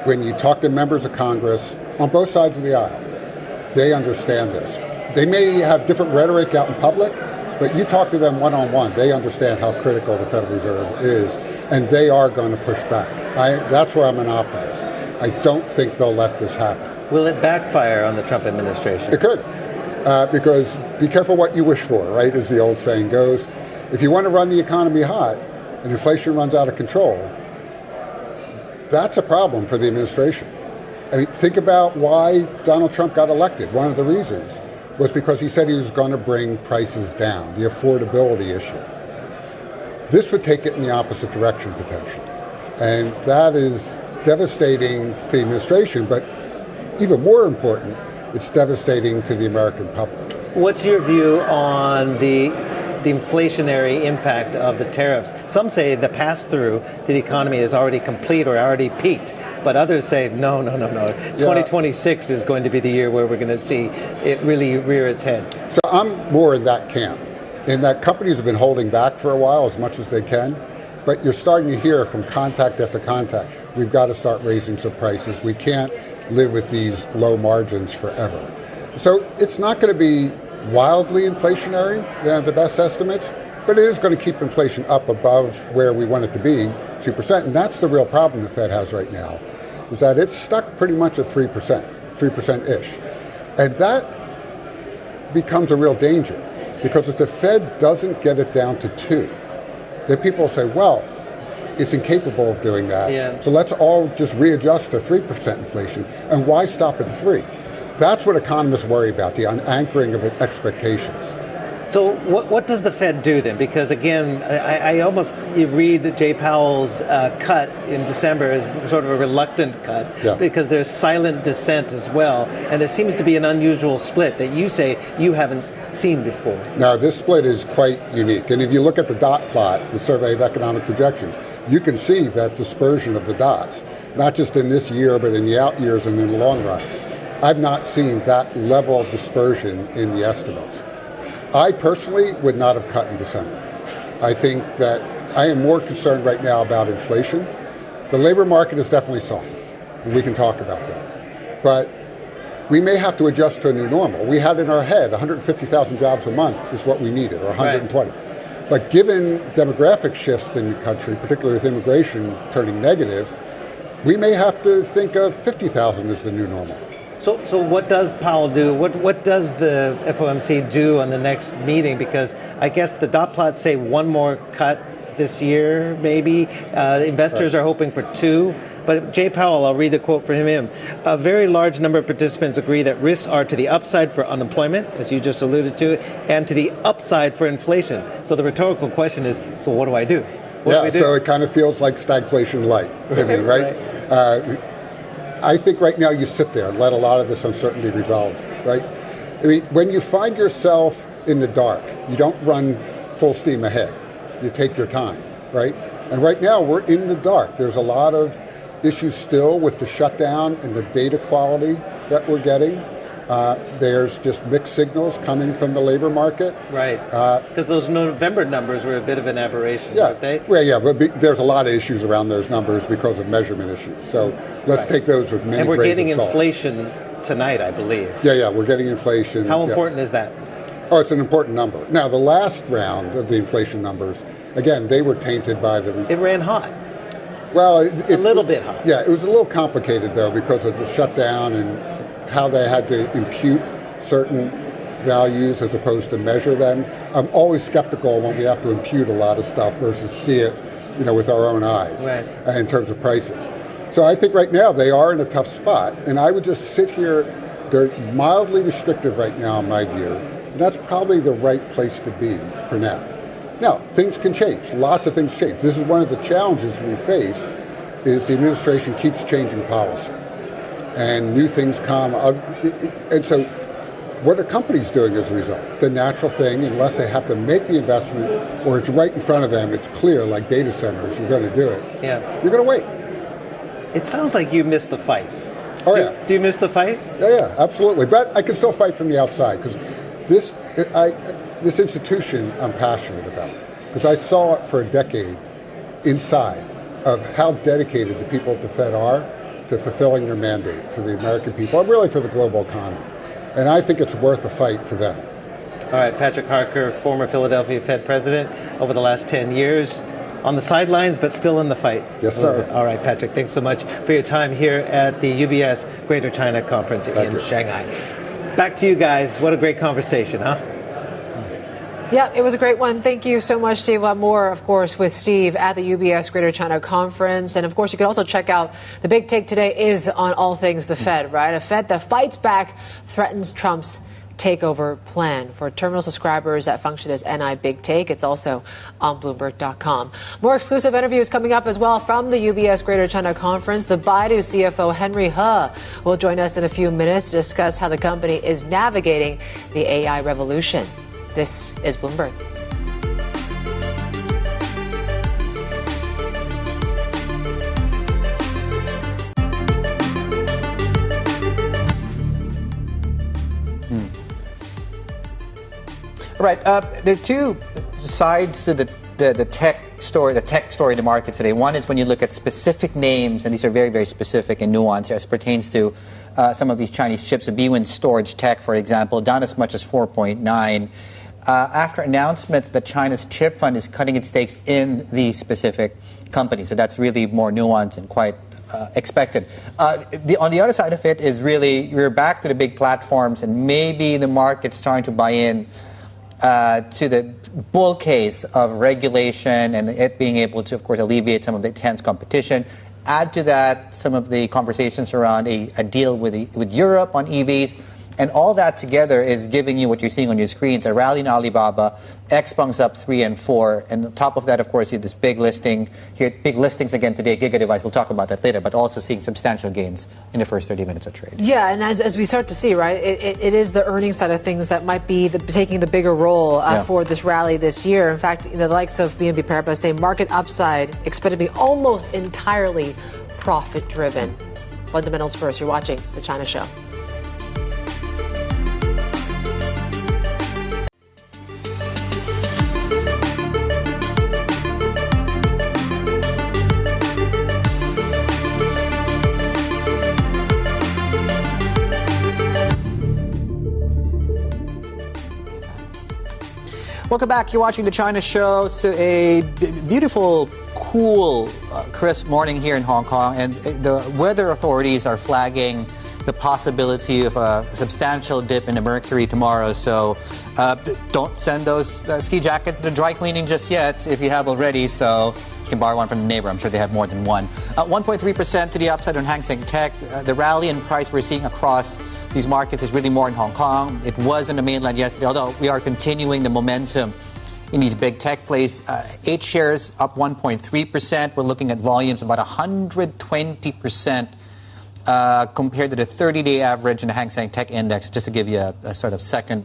when you talk to members of Congress on both sides of the aisle, they understand this. They may have different rhetoric out in public, but you talk to them one-on-one, they understand how critical the Federal Reserve is, and they are going to push back. That's where I'm an optimist. I don't think they'll let this happen. Will it backfire on the Trump administration? It could, because be careful what you wish for, right, as the old saying goes. If you want to run the economy hot and inflation runs out of control, that's a problem for the administration. I mean, think about why Donald Trump got elected. One of the reasons was because he said he was going to bring prices down, the affordability issue. This would take it in the opposite direction, potentially. And that is devastating to the administration, but even more important, it's devastating to the American public. What's your view on the the inflationary impact of the tariffs. Some say the pass-through to the economy is already complete or already peaked, but others say no. 2026 is going to be the year where we're going to see it really rear its head. So I'm more in that camp, in that companies have been holding back for a while as much as they can, but you're starting to hear from contact after contact, we've got to start raising some prices. We can't live with these low margins forever. So it's not going to be wildly inflationary, the best estimates, but it is going to keep inflation up above where we want it to be, 2%. And that's the real problem the Fed has right now, is that it's stuck pretty much at 3%-ish. And that becomes a real danger, because if the Fed doesn't get it down to 2, then people say, well, it's incapable of doing that. So let's all just readjust to 3% inflation. And why stop at 3? That's what economists worry about, the unanchoring of expectations. So what does the Fed do then? Because again, you read Jay Powell's cut in December as sort of a reluctant cut, because there's silent dissent as well. And there seems to be an unusual split that you say you haven't seen before. Now, this split is quite unique. And if you look at the dot plot, the Survey of Economic Projections, you can see that dispersion of the dots, not just in this year, but in the out years and in the long run. I've not seen that level of dispersion in the estimates. I personally would not have cut in December. I think that I am more concerned right now about inflation. The labor market has definitely softened, and we can talk about that. But we may have to adjust to a new normal. We had in our head 150,000 jobs a month is what we needed, or 120. Right. But given demographic shifts in the country, particularly with immigration turning negative, we may have to think of 50,000 as the new normal. So what does Powell do? What does the FOMC do on the next meeting? Because I guess the dot plots say one more cut this year, maybe. Investors are hoping for 2. But Jay Powell, I'll read the quote from him. A very large number of participants agree that risks are to the upside for unemployment, as you just alluded to, and to the upside for inflation. So the rhetorical question is, so what do I do? What do we do? So it kind of feels like stagflation light, right? I think right now you sit there and let a lot of this uncertainty resolve, right? I mean, when you find yourself in the dark, you don't run full steam ahead. You take your time, right? And right now we're in the dark. There's a lot of issues still with the shutdown and the data quality that we're getting. There's just mixed signals coming from the labor market. Right, because those November numbers were a bit of an aberration, weren't they? Well, but there's a lot of issues around those numbers because of measurement issues. So let's take those with many grains of salt. And we're getting inflation tonight, I believe. Yeah, we're getting inflation. How important is that? Oh, it's an important number. Now, the last round of the inflation numbers, again, they were tainted by the... It ran hot. Well, a little bit hot. Yeah, it was a little complicated, though, because of the shutdown and how they had to impute certain values as opposed to measure them. I'm always skeptical when we have to impute a lot of stuff versus see it, with our own eyes in terms of prices. So I think right now they are in a tough spot, and I would just sit here. They're mildly restrictive right now, in my view, and that's probably the right place to be for now. Now, things can change. Lots of things change. This is one of the challenges we face, is the administration keeps changing policy. And new things come. And so what are companies doing as a result? The natural thing, unless they have to make the investment or it's right in front of them, it's clear, like data centers, you're going to do it. Yeah. You're going to wait. It sounds like you missed the fight. Oh, yeah. Do you miss the fight? Yeah, absolutely. But I can still fight from the outside, because this institution I'm passionate about, because I saw it for a decade inside of how dedicated the people at the Fed are to fulfilling their mandate for the American people, and really for the global economy. And I think it's worth a fight for them. All right, Patrick Harker, former Philadelphia Fed president over the last 10 years, on the sidelines, but still in the fight. Yes, sir. All right, Patrick, thanks so much for your time here at the UBS Greater China Conference in Shanghai. Back to you guys. What a great conversation, huh? Yeah, it was a great one. Thank you so much, Steve. We'll have more, of course, with Steve at the UBS Greater China Conference. And, of course, you can also check out the big take today is on all things the Fed, right? A Fed that fights back, threatens Trump's takeover plan. For terminal subscribers, that function is NI Big Take. It's also on Bloomberg.com. More exclusive interviews coming up as well from the UBS Greater China Conference. The Baidu CFO Henry He will join us in a few minutes to discuss how the company is navigating the AI revolution. This is Bloomberg. Right. There are two sides to the tech story in the market today. One is when you look at specific names, and these are very, very specific and nuanced as pertains to some of these Chinese chips. So BWin Storage Tech, for example, down as much as 4.9. After announcement that China's chip fund is cutting its stakes in the specific company. So that's really more nuanced and quite expected. On the other side of it is really we're back to the big platforms, and maybe the market's starting to buy in to the bull case of regulation and it being able to, of course, alleviate some of the intense competition. Add to that some of the conversations around a deal with Europe on EVs. And all that together is giving you what you're seeing on your screens, a rally in Alibaba, Xpeng's up 3 and 4. And on top of that, of course, you have this big listing here, big listings again today, GigaDevice. We'll talk about that later, but also seeing substantial gains in the first 30 minutes of trade. Yeah, and as we start to see, right, it is the earnings side of things that might be taking the bigger role for this rally this year. In fact, the likes of BNP Paribas say market upside expected to be almost entirely profit-driven. Fundamentals first. You're watching The China Show. Welcome back. You're watching The China Show. So a beautiful, cool, crisp morning here in Hong Kong, and the weather authorities are flagging the possibility of a substantial dip in the mercury tomorrow. So don't send those ski jackets to dry cleaning just yet if you have already. So you can borrow one from the neighbor. I'm sure they have more than one. 1.3% to the upside on Hang Seng Tech. The rally in price we're seeing across these markets is really more in Hong Kong. It was in the mainland yesterday, although we are continuing the momentum in these big tech plays. 8 shares up 1.3%. We're looking at volumes about 120% compared to the 30-day average in the Hang Seng Tech Index, just to give you a sort of second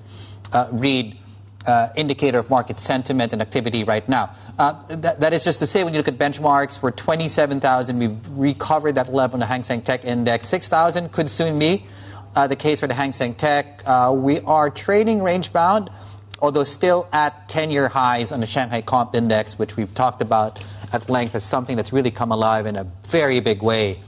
read indicator of market sentiment and activity right now. That is just to say, when you look at benchmarks, we're 27,000. We've recovered that level in the Hang Seng Tech Index. 6,000 could soon be the case for the Hang Seng Tech. We are trading range-bound, although still at 10-year highs on the Shanghai Comp Index, which we've talked about at length as something that's really come alive in a very big way.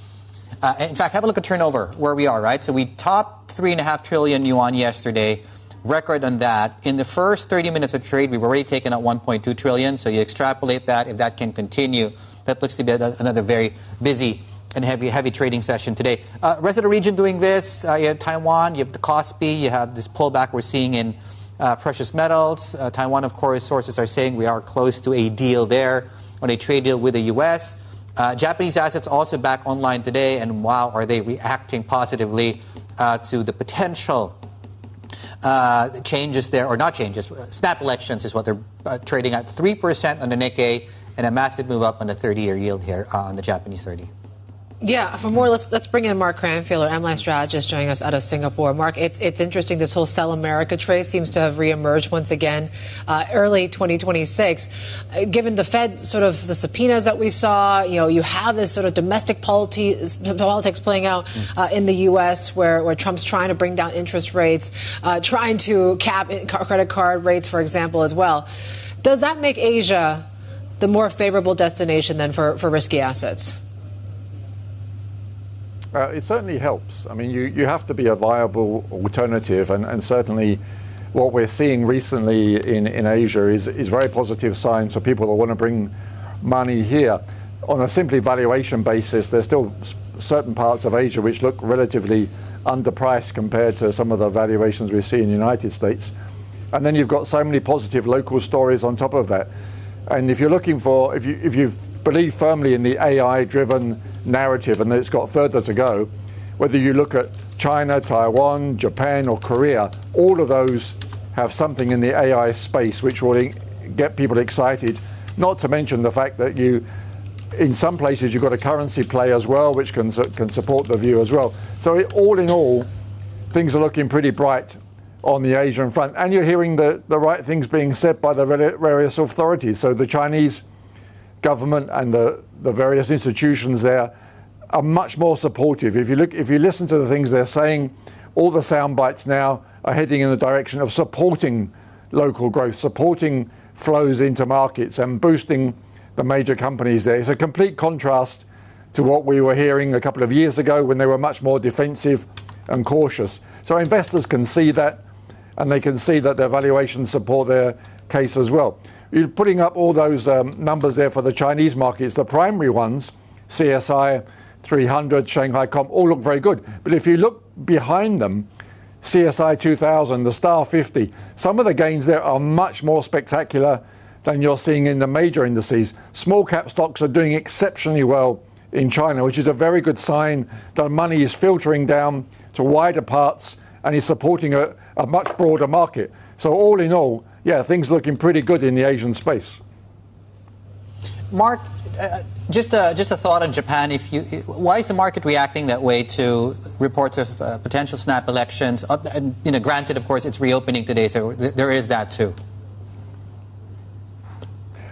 In fact, have a look at turnover, where we are, right? So we topped 3.5 trillion yuan yesterday, record on that. In the first 30 minutes of trade, we've already taken out 1.2 trillion. So you extrapolate that, if that can continue, that looks to be another very busy and heavy trading session today. Rest of the region doing this, you have Taiwan, you have the Kospi, you have this pullback we're seeing in precious metals. Taiwan, of course, sources are saying we are close to a deal there on a trade deal with the U.S. Japanese assets also back online today, and wow, are they reacting positively to the potential changes there, or not changes, snap elections is what they're trading at. 3% on the Nikkei and a massive move up on the 30-year yield here on the Japanese 30. Yeah, for more, let's bring in Mark Cranfield, our MLI strategist, joining us out of Singapore. Mark, it's interesting. This whole Sell America trade seems to have reemerged once again early 2026. Given the Fed sort of the subpoenas that we saw, you have this sort of domestic politics playing out in the U.S. where Trump's trying to bring down interest rates, trying to cap credit card rates, for example, as well. Does that make Asia the more favorable destination then for risky assets? It certainly helps. I mean, you have to be a viable alternative, and certainly what we're seeing recently in Asia is very positive signs for people that want to bring money here. On a simply valuation basis, there's still certain parts of Asia which look relatively underpriced compared to some of the valuations we see in the United States. And then you've got so many positive local stories on top of that. And if you're looking for, if you believe firmly in the AI-driven narrative and that it's got further to go, whether you look at China, Taiwan, Japan, or Korea, all of those have something in the AI space which will get people excited, not to mention the fact that in some places you've got a currency play as well, which can support the view as well. So all in all, things are looking pretty bright on the Asian front. And you're hearing the right things being said by the various authorities. So the Chinese government and the various institutions there are much more supportive. If you listen to the things they're saying, all the sound bites now are heading in the direction of supporting local growth, supporting flows into markets and boosting the major companies there. It's a complete contrast to what we were hearing a couple of years ago when they were much more defensive and cautious. So investors can see that, and they can see that their valuations support their case as well. You're putting up all those numbers there for the Chinese markets. The primary ones, CSI 300, Shanghai Comp, all look very good. But if you look behind them, CSI 2000, the Star 50, some of the gains there are much more spectacular than you're seeing in the major indices. Small cap stocks are doing exceptionally well in China, which is a very good sign that money is filtering down to wider parts and is supporting a much broader market. So all in all, yeah, things looking pretty good in the Asian space. Mark, just a thought on Japan. Why is the market reacting that way to reports of potential snap elections? And, granted, of course, it's reopening today, so there is that too.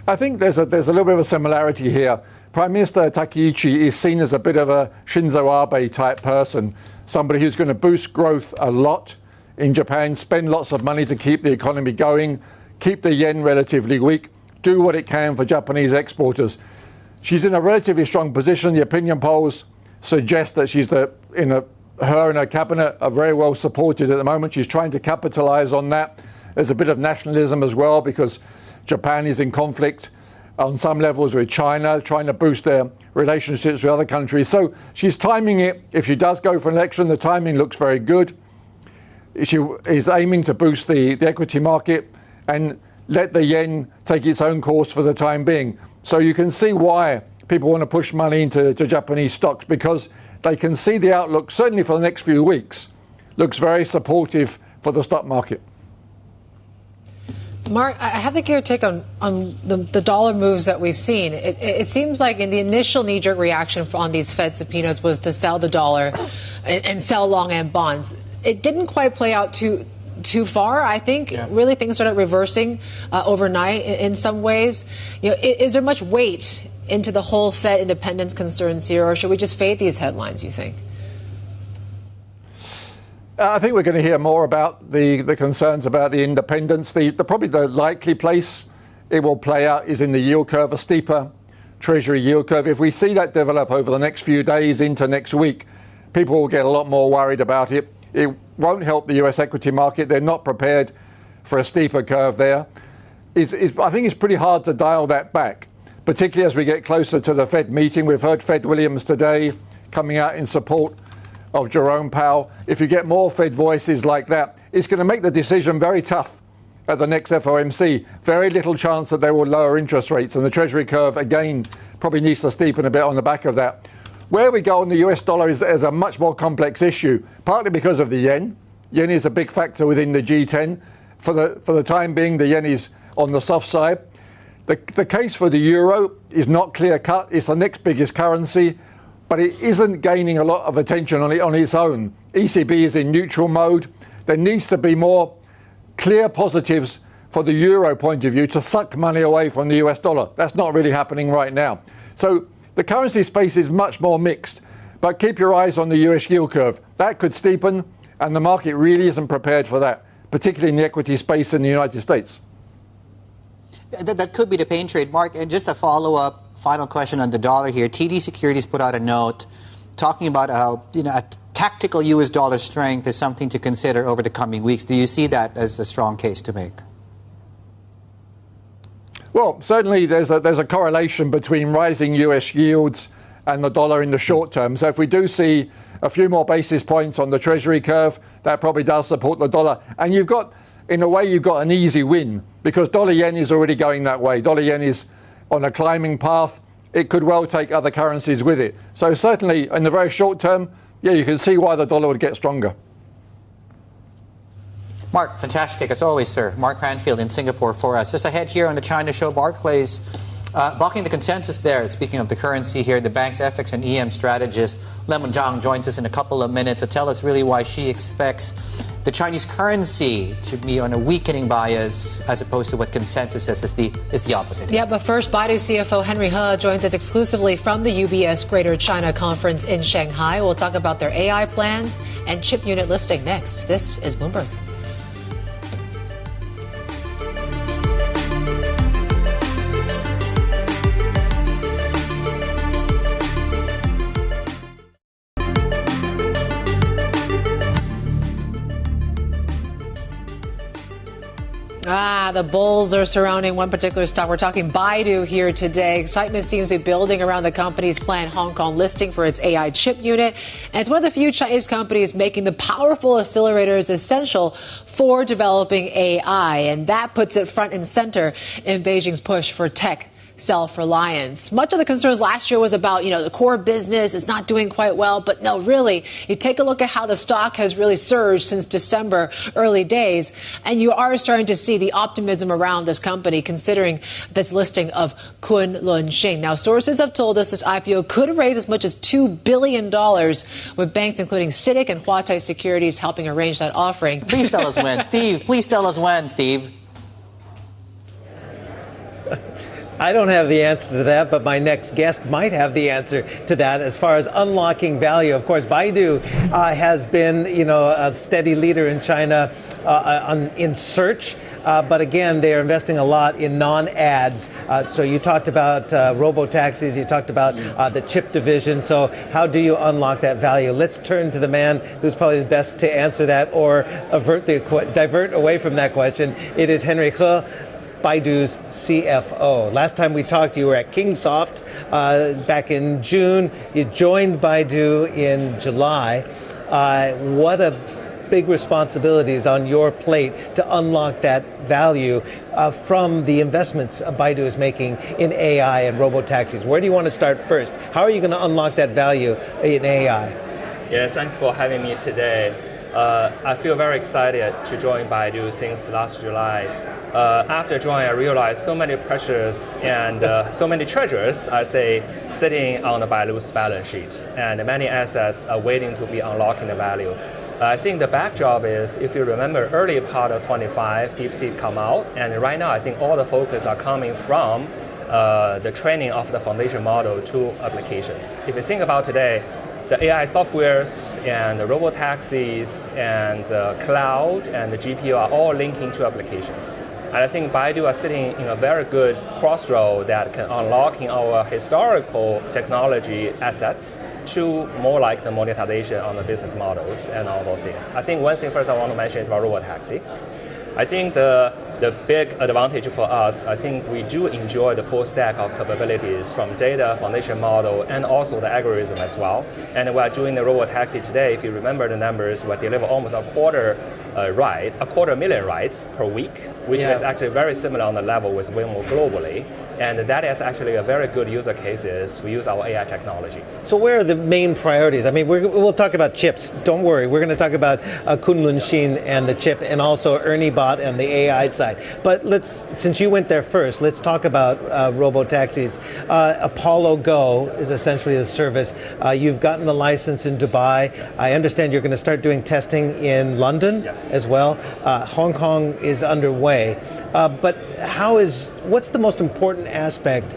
I think there's a little bit of a similarity here. Prime Minister Takaichi is seen as a bit of a Shinzo Abe type person, somebody who's going to boost growth a lot in Japan, spend lots of money to keep the economy going, keep the yen relatively weak, do what it can for Japanese exporters. She's in a relatively strong position. The opinion polls suggest that her and her cabinet are very well supported at the moment. She's trying to capitalize on that. There's a bit of nationalism as well because Japan is in conflict on some levels with China, trying to boost their relationships with other countries. So she's timing it. If she does go for an election, the timing looks very good. She is aiming to boost the equity market and let the yen take its own course for the time being. So you can see why people want to push money into Japanese stocks, because they can see the outlook, certainly for the next few weeks, looks very supportive for the stock market. Mark, I have to get your take on the dollar moves that we've seen. It seems like in the initial knee-jerk reaction on these Fed subpoenas was to sell the dollar and sell long-end bonds. It didn't quite play out too far. I think really things started reversing overnight in some ways. Is there much weight into the whole Fed independence concerns here, or should we just fade these headlines, you think? I think we're going to hear more about the concerns about the independence. Probably the likely place it will play out is in the yield curve, a steeper Treasury yield curve. If we see that develop over the next few days into next week, people will get a lot more worried about it. It won't help the US equity market. They're not prepared for a steeper curve there. I think it's pretty hard to dial that back, particularly as we get closer to the Fed meeting. We've heard Fed Williams today coming out in support of Jerome Powell. If you get more Fed voices like that, it's going to make the decision very tough at the next FOMC. Very little chance that they will lower interest rates, and the Treasury curve, again, probably needs to steepen a bit on the back of that. Where we go on the US dollar is a much more complex issue, partly because of the yen. Yen is a big factor within the G10. For the time being, the yen is on the soft side. The case for the euro is not clear-cut. It's the next biggest currency, but it isn't gaining a lot of attention on its own. ECB is in neutral mode. There needs to be more clear positives for the euro point of view to suck money away from the US dollar. That's not really happening right now. So the currency space is much more mixed, but keep your eyes on the US yield curve. That could steepen, and the market really isn't prepared for that, particularly in the equity space in the United States. That could be the pain trade, Mark. And just a follow-up, final question on the dollar here. TD Securities put out a note talking about how a tactical U.S. dollar strength is something to consider over the coming weeks. Do you see that as a strong case to make? Well, certainly there's a correlation between rising U.S. yields and the dollar in the short term. So if we do see a few more basis points on the Treasury curve, that probably does support the dollar. And you've got an easy win, because dollar yen is already going that way. Dollar yen is on a climbing path. It could well take other currencies with it. So certainly in the very short term, you can see why the dollar would get stronger. Mark, fantastic as always, sir. Mark Cranfield in Singapore for us. Just ahead here on the China Show, Barclays bucking the consensus there. Speaking of the currency here, the bank's FX and EM strategist Lemon Zhang joins us in a couple of minutes to tell us really why she expects the Chinese currency to be on a weakening bias as opposed to what consensus says is the opposite. Yeah, but first, Baidu CFO Henry He joins us exclusively from the UBS Greater China Conference in Shanghai. We'll talk about their AI plans and chip unit listing next. This is Bloomberg. Yeah, the bulls are surrounding one particular stock. We're talking Baidu here today. Excitement seems to be building around the company's planned Hong Kong listing for its AI chip unit. And it's one of the few Chinese companies making the powerful accelerators essential for developing AI. And that puts it front and center in Beijing's push for tech self-reliance. Much of the concerns last year was about, the core business is not doing quite well. But no, really, you take a look at how the stock has really surged since December, early days, and you are starting to see the optimism around this company, considering this listing of Kunlunxin. Now, sources have told us this IPO could raise as much as $2 billion, with banks including CITIC and Huatai Securities helping arrange that offering. Please tell us when. Steve, please tell us when, Steve. I don't have the answer to that, but my next guest might have the answer to that as far as unlocking value. Of course, Baidu has been, a steady leader in China in search. But again, they are investing a lot in non-ads. So you talked about robo-taxis, you talked about the chip division. So how do you unlock that value? Let's turn to the man who's probably the best to answer that or divert away from that question. It is Henry He, Baidu's CFO. Last time we talked, you were at Kingsoft back in June. You joined Baidu in July. What a big responsibilities on your plate to unlock that value from the investments Baidu is making in AI and robo-taxis. Where do you want to start first? How are you going to unlock that value in AI? Yes, thanks for having me today. I feel very excited to join Baidu since last July. After joining, I realized so many pressures and so many treasures, I say, sitting on the Baidu's balance sheet, and many assets are waiting to be unlocking the value. I think the backdrop is, if you remember, early part of 25, DeepSeek come out, and right now I think all the focus are coming from the training of the foundation model to applications. If you think about today, the AI softwares and the robo-taxis and cloud and the GPU are all linking to applications. And I think Baidu are sitting in a very good crossroad that can unlocking our historical technology assets to more like the monetization on the business models and all those things. I think one thing first I want to mention is about robo-taxi. I think the big advantage for us, I think we do enjoy the full stack of capabilities from data, foundation model, and also the algorithm as well. And we are doing the robo-taxi today. If you remember the numbers, we deliver almost a quarter million rides per week, which is actually very similar on the level with Waymo globally. And that is actually a very good user cases for use our AI technology. So where are the main priorities? I mean, we'll talk about chips. Don't worry. We're going to talk about Kunlunxin and the chip and also Ernie Bot and the AI side. But since you went there first, let's talk about robo-taxis. Apollo Go is essentially the service. You've gotten the license in Dubai. I understand you're going to start doing testing in London as well. Hong Kong is underway. But what's the most important aspect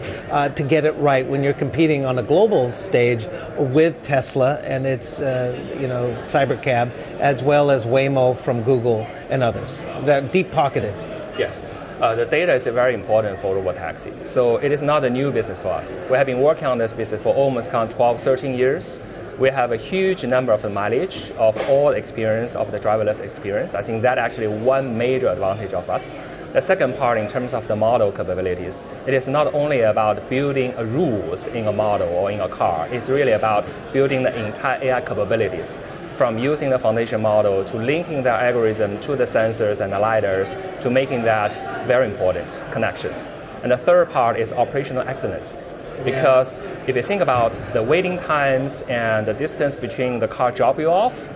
to get it right when you're competing on a global stage with Tesla and its Cybercab, as well as Waymo from Google and others that are deep-pocketed? Yes. The data is very important for robotaxi. So it is not a new business for us. We have been working on this business for almost 12, 13 years. We have a huge number of the mileage of all experience of the driverless experience. I think that actually one major advantage of us. The second part, in terms of the model capabilities, it is not only about building rules in a model or in a car. It's really about building the entire AI capabilities, from using the foundation model to linking the algorithm to the sensors and the lidars to making that very important connections. And the third part is operational excellences. Because if you think about the waiting times and the distance between the car drop you off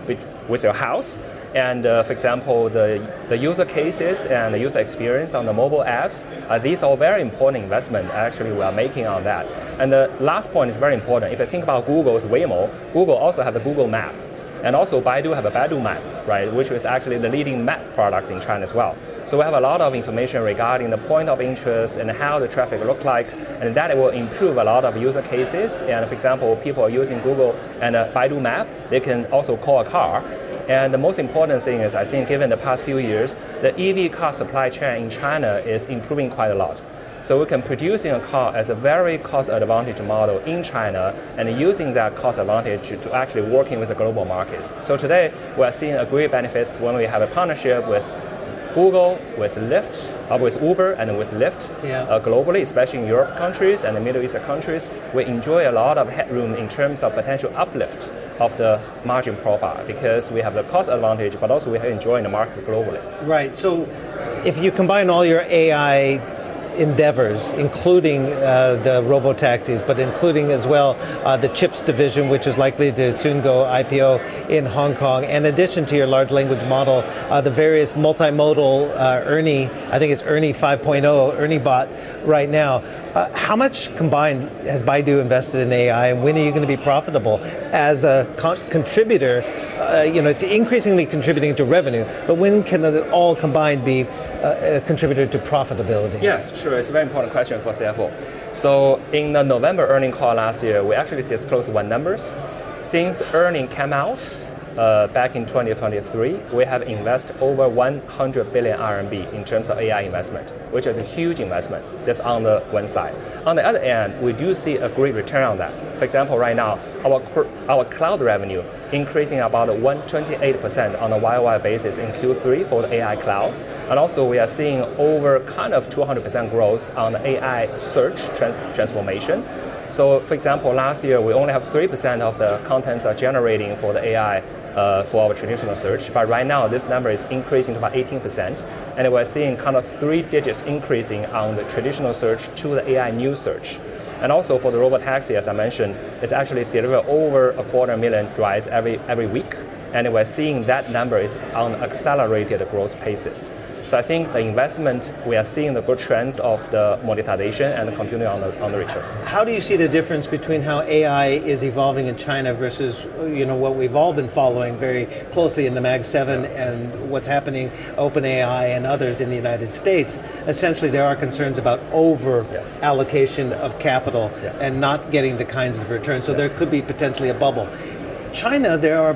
with your house, and for example, the user cases and the user experience on the mobile apps, these are very important investment actually we are making on that. And the last point is very important. If you think about Google's Waymo, Google also have a Google Map. And also Baidu have a Baidu Map, right, which is actually the leading map products in China as well. So we have a lot of information regarding the point of interest and how the traffic looks like, and that will improve a lot of user cases. And for example, people are using Google and a Baidu Map, they can also call a car. And the most important thing is, I think, given the past few years, the EV car supply chain in China is improving quite a lot. So we can producing a car as a very cost advantage model in China and using that cost advantage to actually working with the global markets. So today we are seeing a great benefits when we have a partnership with Google, with Lyft, with Uber, and with Lyft globally, especially in Europe countries and the Middle East countries, we enjoy a lot of headroom in terms of potential uplift of the margin profile because we have the cost advantage, but also we are enjoying the markets globally. Right. So if you combine all your AI endeavors, including the robo-taxis, but including as well the chips division, which is likely to soon go IPO in Hong Kong. In addition to your large language model, the various multimodal Ernie, I think it's Ernie 5.0, Ernie bot right now. How much combined has Baidu invested in AI, and when are you going to be profitable as a contributor? It's increasingly contributing to revenue, but when can it all combined be a contributor to profitability? Yes, sure. It's a very important question for CFO. So in the November earnings call last year, we actually disclosed one numbers. Since earnings came out back in 2023, we have invested over 100 billion RMB in terms of AI investment, which is a huge investment. That's on the one side. On the other end, we do see a great return on that. For example, right now, our cloud revenue increasing about 128% on a YOY basis in Q3 for the AI cloud. And also we are seeing over kind of 200% growth on the AI search transformation. So for example, last year we only have 3% of the contents are generating for the AI for our traditional search, but right now this number is increasing to about 18%, and we're seeing kind of 3 digits increasing on the traditional search to the AI news search. And also for the robotaxi, as I mentioned, it's actually deliver over 250,000 rides every week, and we're seeing that number is on accelerated growth paces. So I think the investment, we are seeing the good trends of the monetization and the computing on the return. How do you see the difference between how AI is evolving in China versus what we've all been following very closely in the Mag 7 and what's happening, OpenAI and others in the United States? Essentially, there are concerns about over allocation of capital and not getting the kinds of returns. So there could be potentially a bubble. China, there are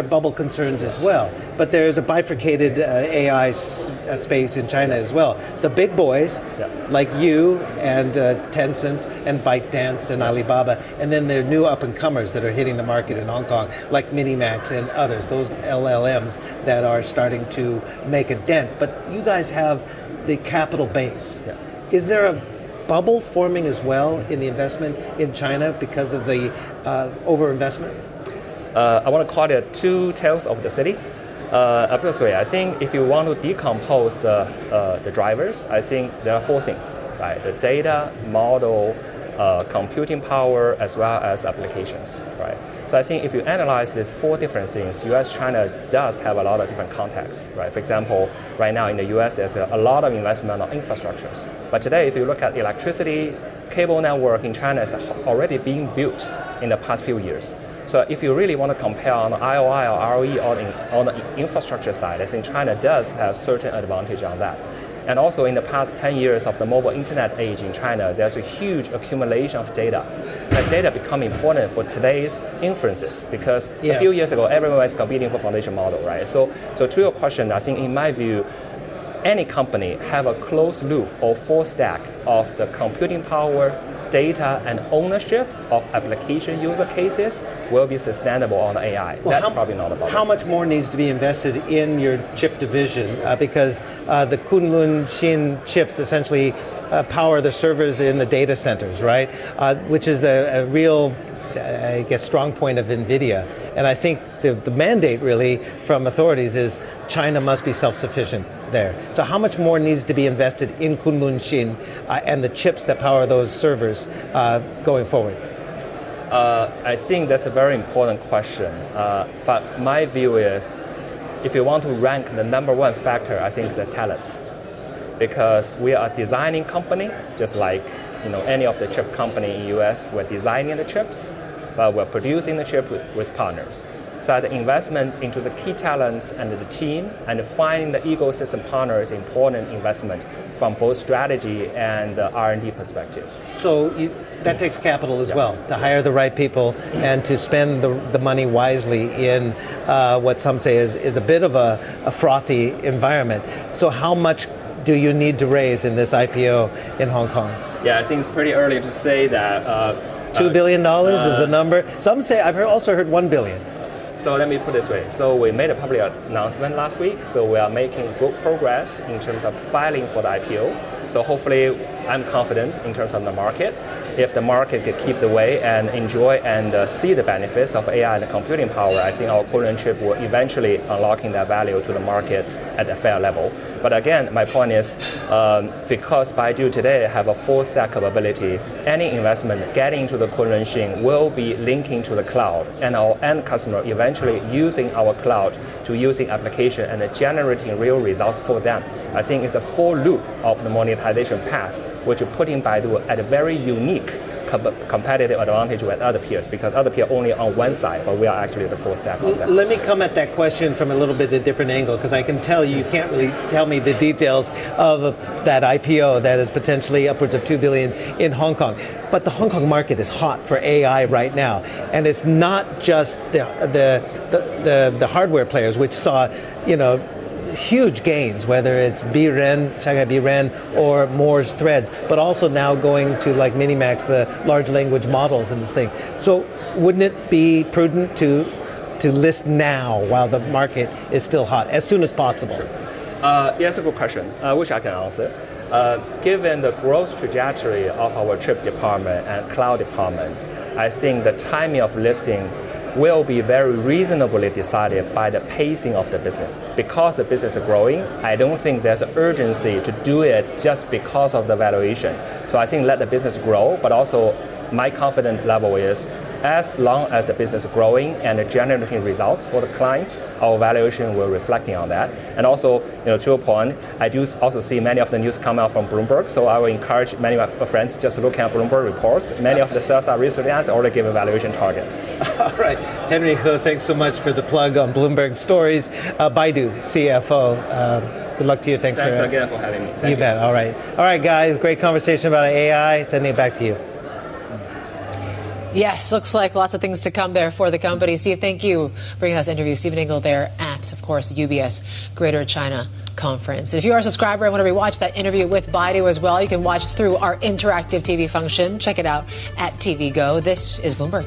bubble concerns as well, but there's a bifurcated AI space in China as well. The big boys, like you and Tencent and ByteDance and Alibaba, and then there are new up-and-comers that are hitting the market in Hong Kong, like Minimax and others, those LLMs that are starting to make a dent. But you guys have the capital base. Is there a bubble forming as well in the investment in China because of the overinvestment? I want to call it two tales of the city. Obviously, I think if you want to decompose the drivers, I think there are 4 things, right? The data, model, computing power, as well as applications, right? So I think if you analyze these 4 different things, US-China does have a lot of different contexts, right? For example, right now in the US, there's a lot of investment on infrastructures. But today, if you look at electricity, cable network in China is already being built in the past few years. So if you really want to compare on the IOI or ROE on the infrastructure side, I think China does have certain advantage on that. And also in the past 10 years of the mobile internet age in China, there's a huge accumulation of data. That data become important for today's inferences because a few years ago, everyone was competing for foundation model, right? So to your question, I think in my view, any company have a closed loop or full stack of the computing power, data, and ownership of application user cases will be sustainable on AI. Well, That's probably not a bubble. How much more needs to be invested in your chip division? Because the Kunlun Xin chips essentially power the servers in the data centers, right? Which is a real, I guess, strong point of NVIDIA. And I think the mandate really from authorities is China must be self-sufficient there. So how much more needs to be invested in Kunlun Xin and the chips that power those servers going forward? I think that's a very important question. But my view is, if you want to rank the number 1 factor, I think it's the talent. Because we are a designing company, just like any of the chip company in US, we're designing the chips, but we're producing the chip with partners. So the investment into the key talents and the team and finding the ecosystem partner is important investment from both strategy and the R&D perspective. So that takes capital as well, to hire the right people and to spend the money wisely in what some say is a bit of a frothy environment. So how much do you need to raise in this IPO in Hong Kong? Yeah, I think it's pretty early to say that. $2 billion is the number. Some say, I've also heard $1 billion. So let me put it this way. So we made a public announcement last week. So we are making good progress in terms of filing for the IPO. So hopefully I'm confident in terms of the market. If the market can keep the way and enjoy and see the benefits of AI and the computing power, I think our Korean chip will eventually unlocking that value to the market at a fair level. But again, my point is, because Baidu today have a full stack capability, any investment getting into the Korean machine will be linking to the cloud, and our end customer eventually using our cloud to using application and generating real results for them. I think it's a full loop of the monetization path, which is putting Baidu at a very unique competitive advantage with other peers, because other peers only on one side, but we are actually the full stack of them. Let me come at that question from a little bit of a different angle, because I can tell you can't really tell me the details of that IPO that is potentially upwards of $2 billion in Hong Kong. But the Hong Kong market is hot for AI right now, and it's not just the hardware players, which saw, huge gains, whether it's Shanghai BREN or Moore's Threads, but also now going to like Minimax, the large language models in this thing. So wouldn't it be prudent to list now while the market is still hot, as soon as possible? Sure. Yes, a good question, which I can answer. Given the growth trajectory of our chip department and cloud department, I think the timing of listing will be very reasonably decided by the pacing of the business. Because the business is growing, I don't think there's an urgency to do it just because of the valuation. So I think let the business grow, but also my confidence level is as long as the business is growing and generating results for the clients, our valuation will reflecting on that. And also, to your point, I do also see many of the news come out from Bloomberg, so I will encourage many of my friends just look at Bloomberg reports. Many of the sales are research analysts already give a valuation target. All right, Henry He, thanks so much for the plug on Bloomberg Stories. Baidu CFO, good luck to you. Thanks again for having me. Thank you. Bet. All right, guys, great conversation about AI. Sending it back to you. Yes, looks like lots of things to come there for the company. Steve, thank you for bringing us interview. Stephen Ingle there at, of course, the UBS Greater China Conference. If you are a subscriber and want to rewatch that interview with Baidu as well, you can watch through our interactive TV function. Check it out at TV Go. This is Bloomberg.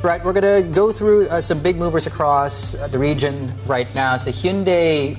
Right, we're going to go through some big movers across the region right now. So Hyundai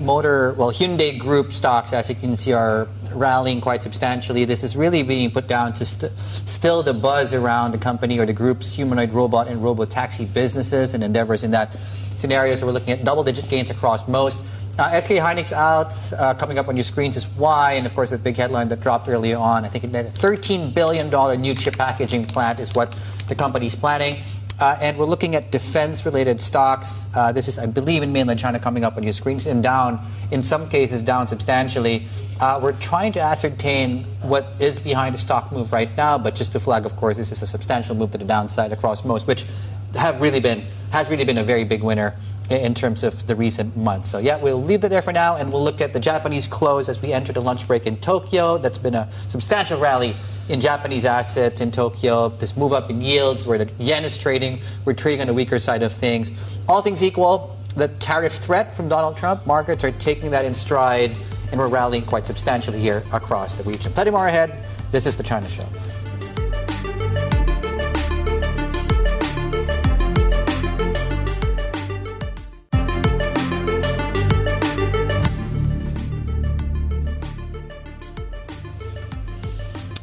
Group stocks, as you can see, are rallying quite substantially. This is really being put down to still the buzz around the company or the group's humanoid robot and robo-taxi businesses and endeavors in that scenario. So we're looking at double-digit gains across most. SK Hynix out, coming up on your screens is why, and of course the big headline that dropped earlier on. I think a $13 billion new chip packaging plant is what the company's planning. And we're looking at defense-related stocks. This is, I believe, in mainland China coming up on your screens and down, in some cases, down substantially. We're trying to ascertain what is behind the stock move right now, but just to flag, of course, this is a substantial move to the downside across most, which has really been a very big winner in terms of the recent months. So yeah, we'll leave that there for now, and we'll look at the Japanese close as we enter the lunch break in Tokyo. That's been a substantial rally in Japanese assets in Tokyo. This move up in yields where the yen is trading. We're trading on the weaker side of things. All things equal, the tariff threat from Donald Trump, markets are taking that in stride, and we're rallying quite substantially here across the region. Plenty more ahead. This is The China Show.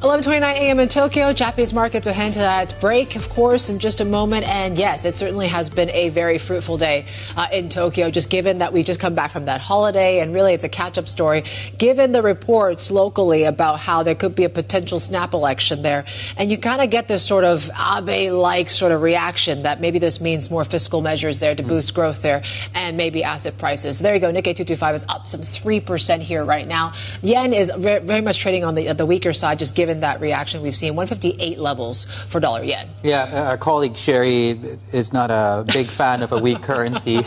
11:29 a.m. in Tokyo. Japanese markets will head to that break, of course, in just a moment. And yes, it certainly has been a very fruitful day in Tokyo, just given that we just come back from that holiday. And really, it's a catch-up story, given the reports locally about how there could be a potential snap election there. And you kind of get this sort of Abe-like sort of reaction that maybe this means more fiscal measures there to boost growth there and maybe asset prices. There you go. Nikkei 225 is up some 3% here right now. Yen is very much trading on the weaker side, just given that reaction we've seen. 158 levels for dollar yen. Yeah, our colleague Sherry is not a big fan of a weak currency.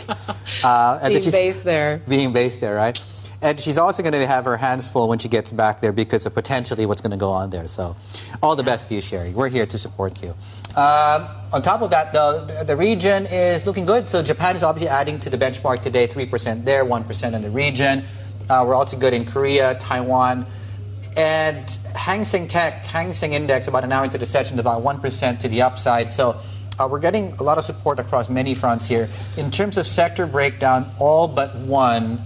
Being based there, right? And she's also going to have her hands full when she gets back there because of potentially what's going to go on there. So all the best to you, Sherry. We're here to support you. On top of that, though, the region is looking good. So Japan is obviously adding to the benchmark today, 3% there, 1% in the region. We're also good in Korea, Taiwan. And Hang Seng Index, about an hour into the session, about 1% to the upside. So we're getting a lot of support across many fronts here. In terms of sector breakdown, all but one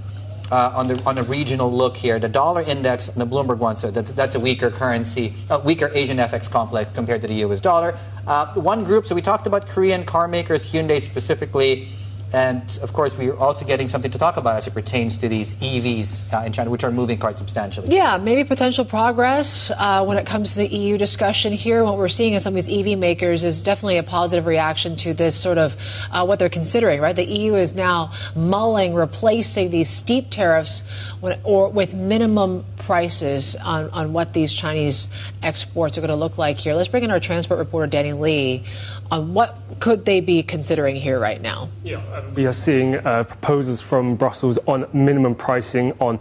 on the regional look here. The dollar index on the Bloomberg one, so that's a weaker currency, a weaker Asian FX complex compared to the US dollar. The one group, so we talked about Korean car makers, Hyundai specifically. And, of course, we're also getting something to talk about as it pertains to these EVs in China, which are moving quite substantially. Yeah, maybe potential progress when it comes to the EU discussion here. What we're seeing in some of these EV makers is definitely a positive reaction to this sort of what they're considering, right? The EU is now mulling replacing these steep tariffs with minimum prices on what these Chinese exports are going to look like here. Let's bring in our transport reporter, Danny Lee, on what could they be considering here right now? Yeah, we are seeing proposals from Brussels on minimum pricing on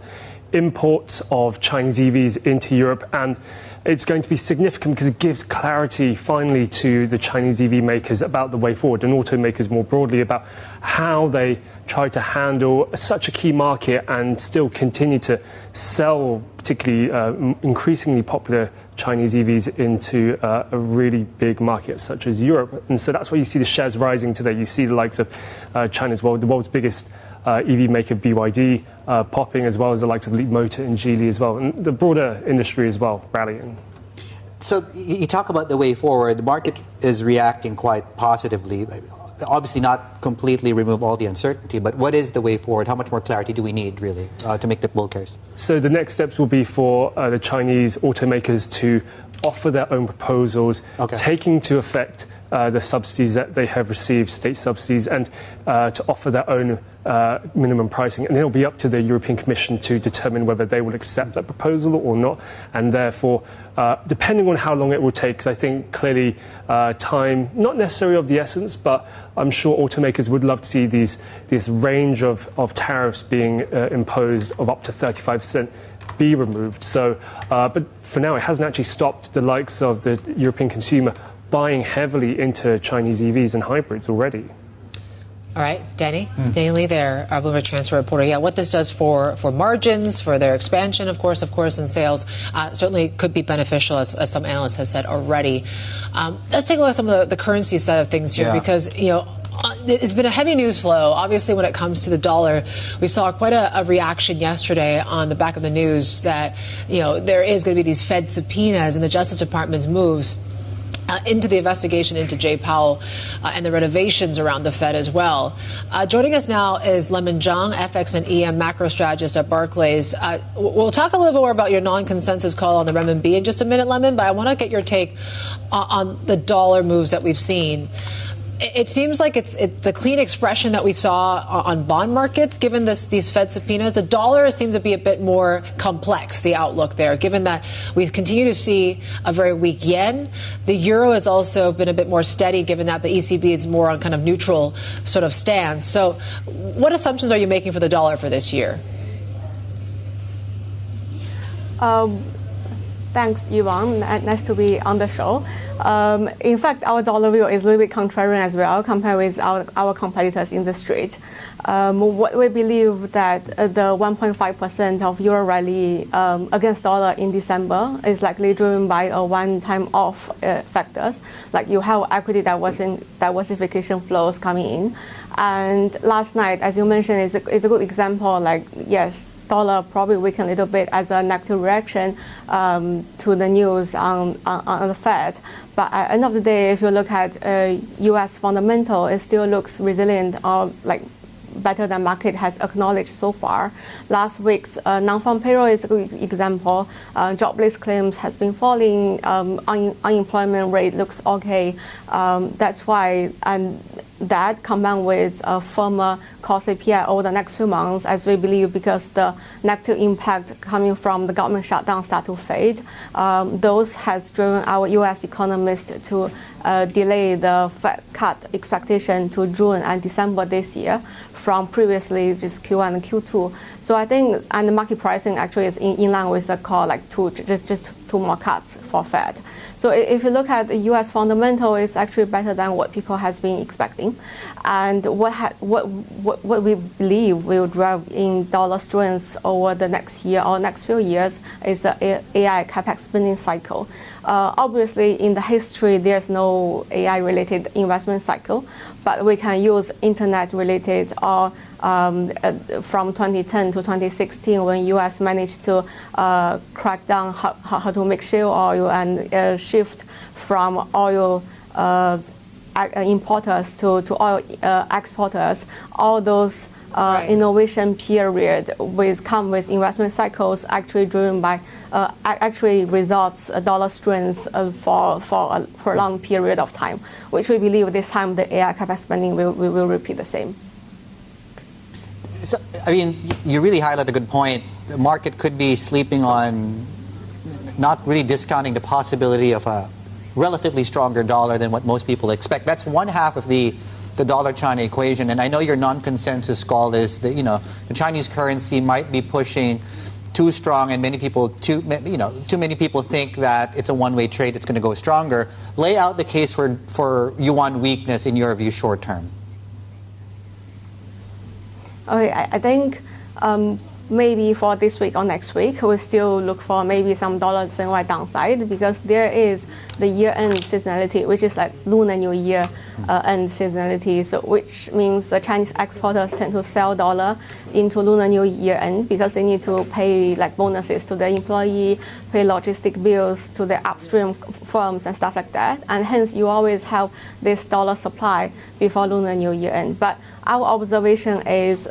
imports of Chinese EVs into Europe, and it's going to be significant because it gives clarity finally to the Chinese EV makers about the way forward, and automakers more broadly about how they try to handle such a key market and still continue to sell particularly increasingly popular Chinese EVs into a really big market such as Europe. And so that's why you see the shares rising today. You see the likes of China's the world's biggest EV maker, BYD, popping, as well as the likes of Leapmotor and Geely as well, and the broader industry as well rallying. So you talk about the way forward. The market is reacting quite positively. Obviously not completely remove all the uncertainty, but what is the way forward? How much more clarity do we need, really, to make the bull case? So the next steps will be for the Chinese automakers to offer their own proposals, taking into effect the subsidies that they have received, state subsidies, and to offer their own minimum pricing. And then it'll be up to the European Commission to determine whether they will accept that proposal or not. And therefore, depending on how long it will take, because I think clearly time, not necessarily of the essence, but I'm sure automakers would love to see this range of tariffs being imposed of up to 35% be removed. So, but for now, it hasn't actually stopped the likes of the European consumer buying heavily into Chinese EVs and hybrids already. All right, Danny Lee there, our Bloomberg transfer reporter. Yeah, what this does for margins, for their expansion, of course, and sales, certainly could be beneficial, as some analysts have said already. Let's take a look at some of the currency side of things here, because, it's been a heavy news flow. Obviously, when it comes to the dollar, we saw quite a reaction yesterday on the back of the news that, there is going to be these Fed subpoenas and the Justice Department's moves into the investigation into Jay Powell and the renovations around the Fed as well. Joining us now is Lemon Zhang, FX and EM macro strategist at Barclays. We'll talk a little bit more about your non-consensus call on the renminbi in just a minute, Lemon, but I want to get your take on the dollar moves that we've seen. It seems like it's the clean expression that we saw on bond markets, given these Fed subpoenas. The dollar seems to be a bit more complex, the outlook there, given that we continue to see a very weak yen. The euro has also been a bit more steady, given that the ECB is more on kind of neutral sort of stance. So what assumptions are you making for the dollar for this year? Thanks, Yvonne. Nice to be on the show. In fact, our dollar view is a little bit contrarian as well compared with our competitors in the street. What we believe that the 1.5% of euro rally against dollar in December is likely driven by a one-time off factors, like you have equity diversification flows coming in. And last night, as you mentioned, is a good example. Like, yes, dollar probably weakened a little bit as a negative reaction to the news on the Fed. But at the end of the day, if you look at U.S. fundamental, it still looks resilient, or like better than market has acknowledged so far. Last week's non-farm payroll is a good example. Jobless claims has been falling. Unemployment rate looks okay. That's why, and that combined with a firmer core CPI over the next few months, as we believe because the negative impact coming from the government shutdown start to fade. Those has driven our U.S. economists to delay the Fed cut expectation to June and December this year from previously just Q1 and Q2. So I think, and the market pricing actually is in line with the call, like just two more cuts for Fed. So if you look at the U.S. fundamental, it's actually better than what people has been expecting. And what we believe will drive in dollar strength over the next year or next few years is the AI capex spending cycle. Obviously, in the history, there's no AI-related investment cycle, but we can use internet-related or from 2010 to 2016 when U.S. managed to crack down how to make shale oil and shift from oil importers to oil exporters. All those innovation period come with investment cycles actually driven by actually results dollar strength for a prolonged period of time, which we believe this time the AI capex spending will repeat the same. So, I mean, you really highlight a good point. The market could be sleeping on not really discounting the possibility of a relatively stronger dollar than what most people expect. That's one half of the dollar-China equation. And I know your non-consensus call is that, the Chinese currency might be pushing too strong, and too many people think that it's a one-way trade that's going to go stronger. Lay out the case for yuan weakness in your view short term. Okay, I think maybe for this week or next week, we'll still look for maybe some dollar CNY downside because there is the year-end seasonality, which is like Lunar New Year end seasonality, so which means the Chinese exporters tend to sell dollar into Lunar New Year end because they need to pay like bonuses to their employee, pay logistic bills to their upstream firms and stuff like that, and hence you always have this dollar supply before Lunar New Year end. But our observation is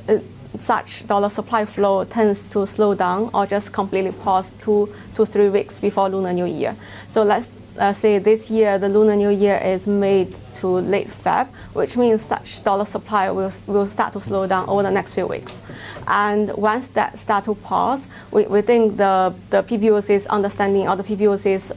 such dollar supply flow tends to slow down or just completely pause 2 to 3 weeks before Lunar New Year. So let's say this year the Lunar New Year is mid to late Feb, which means such dollar supply will start to slow down over the next few weeks. And once that start to pause, we think the PBOC's understanding or the PBOC's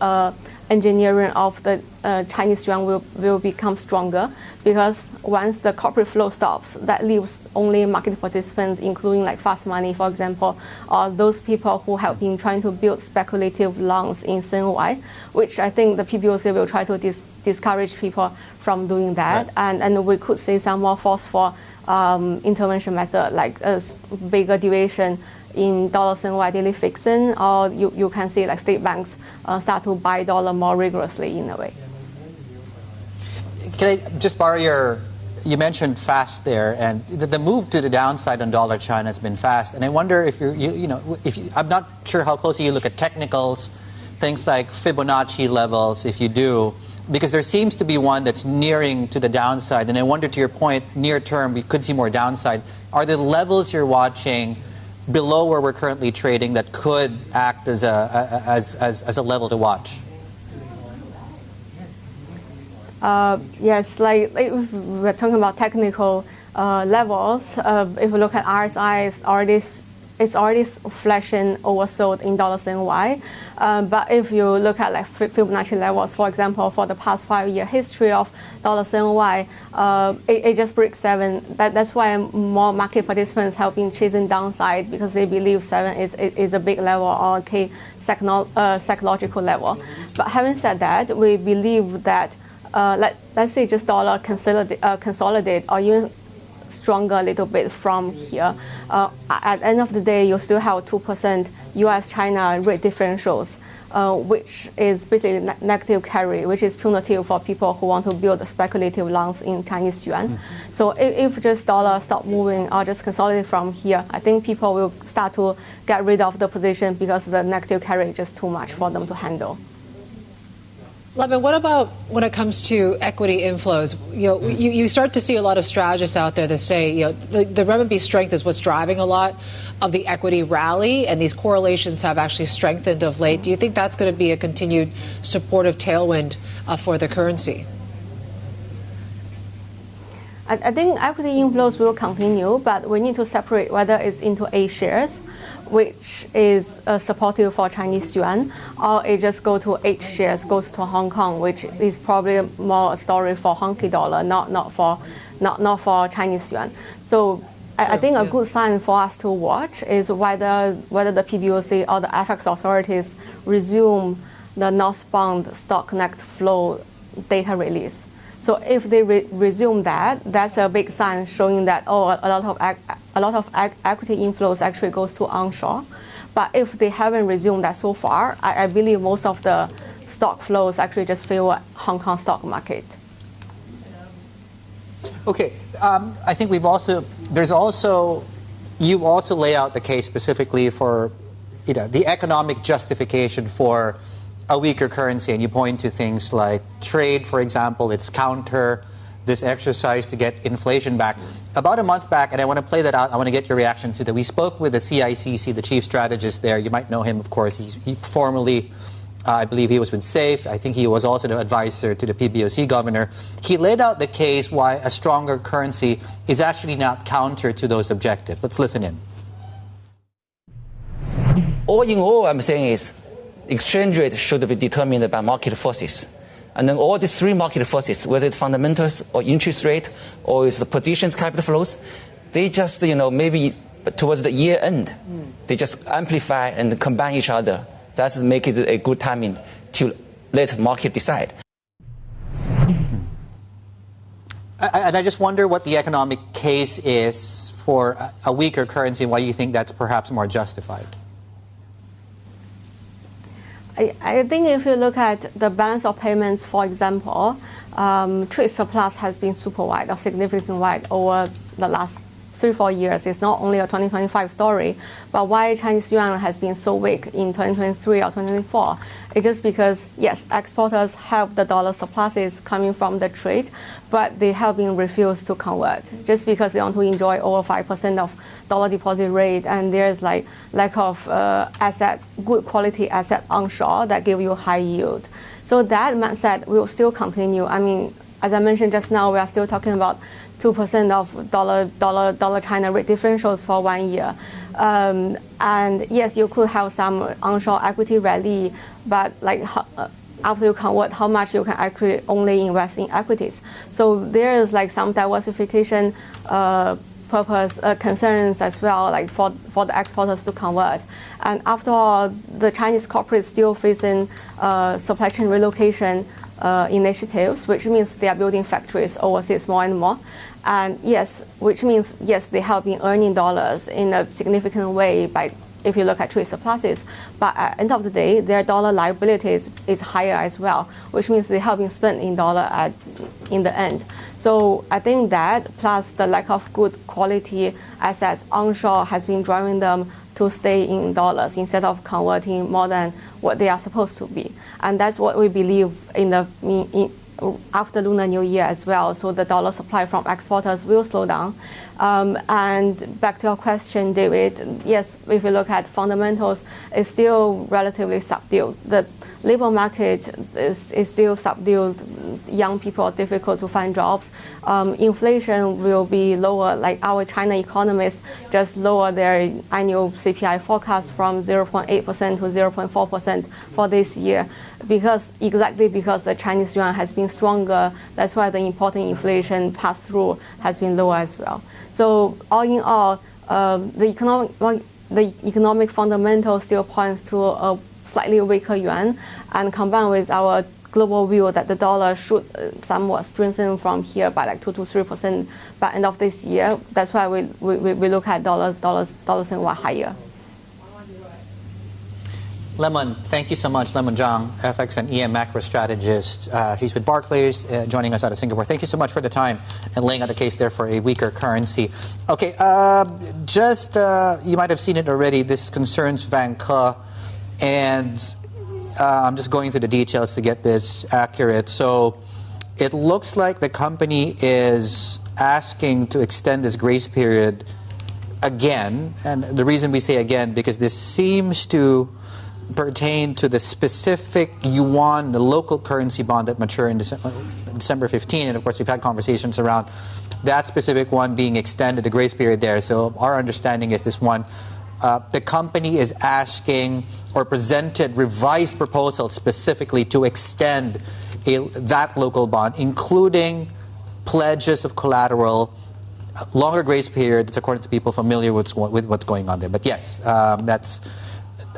engineering of the Chinese yuan will become stronger because once the corporate flow stops, that leaves only market participants, including like fast money, for example, or those people who have been trying to build speculative longs in CNY, which I think the PBOC will try to discourage people from doing that. Right. And we could see some more forceful intervention method like a bigger deviation in dollar CNY daily fixing, or you can see like state banks start to buy dollar more rigorously in a way. Can I just borrow you mentioned fast there, and the move to the downside on dollar China has been fast. And I wonder if I'm not sure how closely you look at technicals, things like Fibonacci levels, if you do, because there seems to be one that's nearing to the downside. And I wonder, to your point, near term, we could see more downside. Are the levels you're watching below where we're currently trading that could act as a level to watch? Yes, like if we're talking about technical levels, if we look at RSI, it's already flashing oversold in dollar CNY. But if you look at like Fibonacci levels, for example, for the past 5-year history of dollar CNY, it just breaks 7. That's why more market participants have been chasing downside because they believe 7 is a big level or a key psychological level. But having said that, we believe that let's say just dollar consolidate or even stronger a little bit from here. At the end of the day, you still have 2% US-China rate differentials, which is basically negative carry, which is punitive for people who want to build speculative longs in Chinese yuan. Mm-hmm. So if just dollar stop moving or just consolidate from here, I think people will start to get rid of the position because the negative carry is just too much for them to handle. Lemon, what about when it comes to equity inflows? You start to see a lot of strategists out there that say, the renminbi strength is what's driving a lot of the equity rally, and these correlations have actually strengthened of late. Do you think that's going to be a continued supportive tailwind for the currency? I think equity inflows will continue, but we need to separate whether it's into A shares, which is supportive for Chinese yuan, or it just go to H shares, goes to Hong Kong, which is probably more a story for honky dollar, not for Chinese yuan. So I think a good sign for us to watch is whether the PBOC or the FX authorities resume the northbound stock connect flow data release. So if they resume that, that's a big sign showing that a lot of equity inflows actually goes to onshore. But if they haven't resumed that so far, I believe most of the stock flows actually just favor Hong Kong stock market. Okay, I think you also lay out the case specifically for the economic justification for a weaker currency, and you point to things like trade, for example. It's counter this exercise to get inflation back. About a month back, and I want to play that out, I want to get your reaction to that. We spoke with the CICC, the chief strategist there. You might know him, of course. He formerly, I believe he was with SAFE. I think he was also the advisor to the PBOC governor. He laid out the case why a stronger currency is actually not counter to those objectives. Let's listen in. All in all, I'm saying is exchange rate should be determined by market forces. And then all these three market forces, whether it's fundamentals or interest rate or it's the positions capital flows, they just, maybe towards the year end, they just amplify and combine each other. That's make it a good timing to let the market decide. And I just wonder what the economic case is for a weaker currency and why you think that's perhaps more justified. I think if you look at the balance of payments, for example, trade surplus has been super wide or significantly wide over the last 3-4 years. It's not only a 2025 story, but why Chinese yuan has been so weak in 2023 or 2024. It's just because, yes, exporters have the dollar surpluses coming from the trade, but they have been refused to convert just because they want to enjoy over 5% of dollar deposit rate, and there's like lack of good quality asset onshore that give you high yield. So that mindset will still continue. I mean, as I mentioned just now, we are still talking about 2% of dollar China rate differentials for 1 year. And yes, you could have some onshore equity rally, but after you convert, how much you can actually only invest in equities. So there is some diversification purpose concerns as well, for the exporters to convert. And after all, the Chinese corporates still facing supply chain relocation initiatives, which means they are building factories overseas more and more. And which means they have been earning dollars in a significant way if you look at trade surpluses. But at the end of the day, their dollar liabilities is higher as well, which means they have been spent in dollar in the end. So I think that plus the lack of good quality assets onshore has been driving them to stay in dollars instead of converting more than what they are supposed to be. And that's what we believe after Lunar New Year as well. So the dollar supply from exporters will slow down. And back to your question, David, yes, if you look at fundamentals, it's still relatively subdued. The labor market is still subdued. Young people are difficult to find jobs. Inflation will be lower. Like our China economists just lower their annual CPI forecast from 0.8% to 0.4% for this year, because the Chinese yuan has been stronger. That's why the importing inflation pass-through has been lower as well. So all in all, the economic fundamentals still points to a slightly weaker yuan, and combined with our global view that the dollar should somewhat strengthen from here by 2 to 3% by end of this year. That's why we look at dollars and yuan higher. Lemon, thank you so much. Lemon Zhang, FX and EM macro strategist. She's with Barclays, joining us out of Singapore. Thank you so much for the time and laying out the case there for a weaker currency. Okay, you might have seen it already. This concerns Van Ke, and I'm just going through the details to get this accurate. So it looks like the company is asking to extend this grace period again. And the reason we say again, because this seems to pertain to the specific yuan, the local currency bond that matured in December 15. And of course, we've had conversations around that specific one being extended, the grace period there. So our understanding is this one, the company is asking or presented revised proposals specifically to extend that local bond, including pledges of collateral, longer grace period. That's according to people familiar with what's going on there. But yes, that's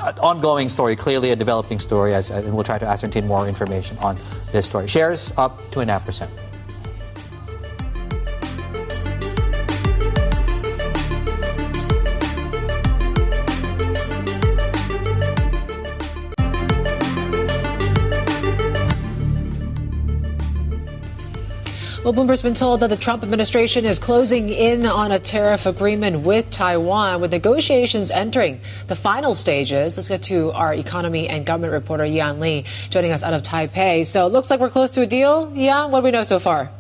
an ongoing story, clearly a developing story, and we'll try to ascertain more information on this story. Shares up 2.5%. Well, Bloomberg's been told that the Trump administration is closing in on a tariff agreement with Taiwan, with negotiations entering the final stages. Let's get to our economy and government reporter, Yan Li, joining us out of Taipei. So it looks like we're close to a deal. Yan, what do we know so far?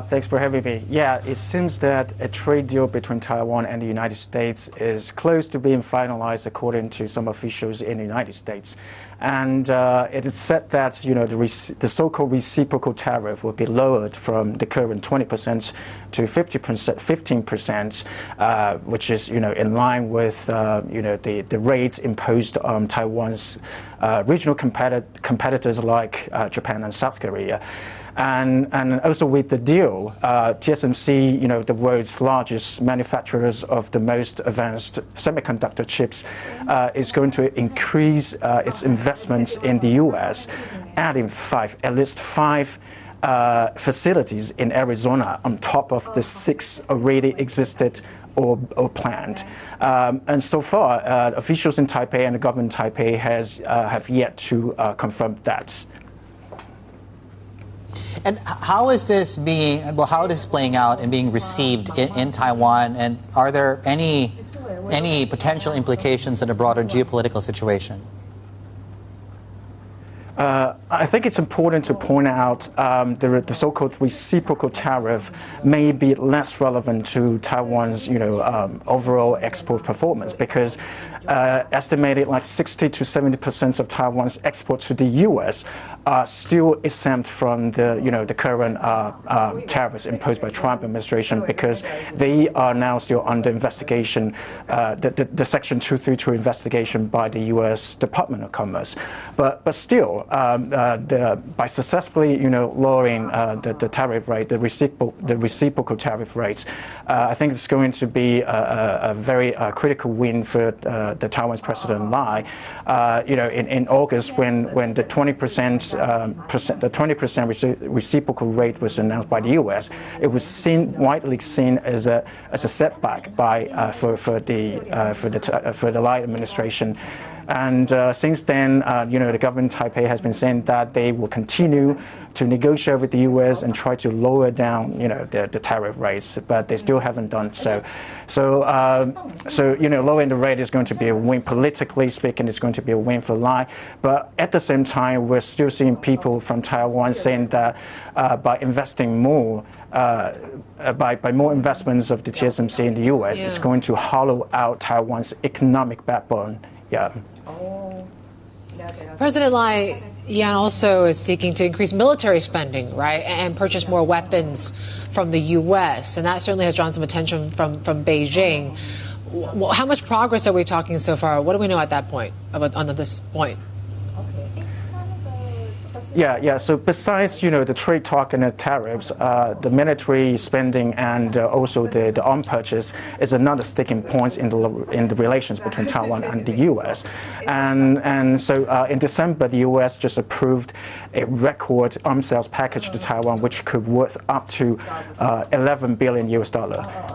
Thanks for having me. Yeah, it seems that a trade deal between Taiwan and the United States is close to being finalized, according to some officials in the United States. And it is said that the so-called reciprocal tariff will be lowered from the current 20% to 15%, which is in line with the rates imposed on Taiwan's regional competitors like Japan and South Korea. And also with the deal, TSMC, the world's largest manufacturers of the most advanced semiconductor chips, is going to increase its investments in the U.S., adding at least five facilities in Arizona on top of the 6 already existed or planned. And so far, officials in Taipei and the government in Taipei have yet to confirm that. And how is this playing out and being received in Taiwan? And are there any potential implications in a broader geopolitical situation? I think it's important to point out the so-called reciprocal tariff may be less relevant to Taiwan's overall export performance, because estimated like 60 to 70% of Taiwan's exports to the U.S. are still exempt from the current tariffs imposed by Trump administration, because they are now still under investigation, the Section 232 investigation by the U.S. Department of Commerce. But still, by successfully lowering the tariff rate, the reciprocal tariff rates, I think it's going to be a very critical win for the Taiwan's President Lai. In August, when the 20% reciprocal rate was announced by the U.S., it was widely seen as a setback for the Lai administration. And since then, the government in Taipei has been saying that they will continue to negotiate with the U.S. and try to lower down, the tariff rates, but they still haven't done so. So lowering the rate is going to be a win. Politically speaking, it's going to be a win for Lai. But at the same time, we're still seeing people from Taiwan saying that by investing more, by more investments of the TSMC in the U.S., it's going to hollow out Taiwan's economic backbone. Yeah. President Lai, Yan, also is seeking to increase military spending, right, and purchase more weapons from the U.S., and that certainly has drawn some attention from Beijing. How much progress are we talking so far? What do we know at that point, on this point? Yeah. So besides, the trade talk and the tariffs, the military spending and also the arms purchase is another sticking point in the relations between Taiwan and the U.S. And so in December, the U.S. just approved a record arms sales package to Taiwan, which could worth up to $11 billion US.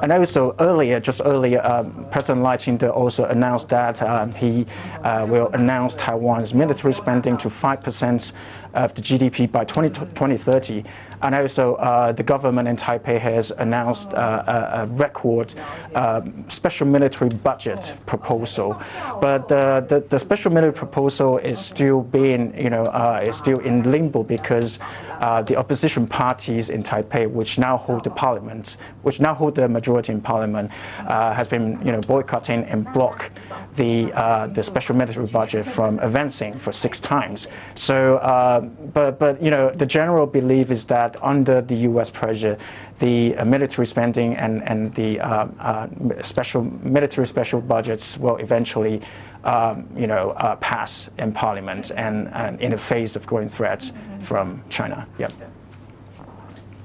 And also earlier, President Lai Ching-te also announced that he will announce Taiwan's military spending to 5% of the GDP by 2030. And also, the government in Taipei has announced a record special military budget proposal. But the special military proposal is still being, is still in limbo because the opposition parties in Taipei, which now hold the parliament, which now hold the majority in parliament, has been, boycotting and block the special military budget from advancing for 6 times. So, but the general belief is that under the U.S. pressure, the military spending and the military special budgets will eventually, pass in Parliament and in the face of growing threats from China. Yep.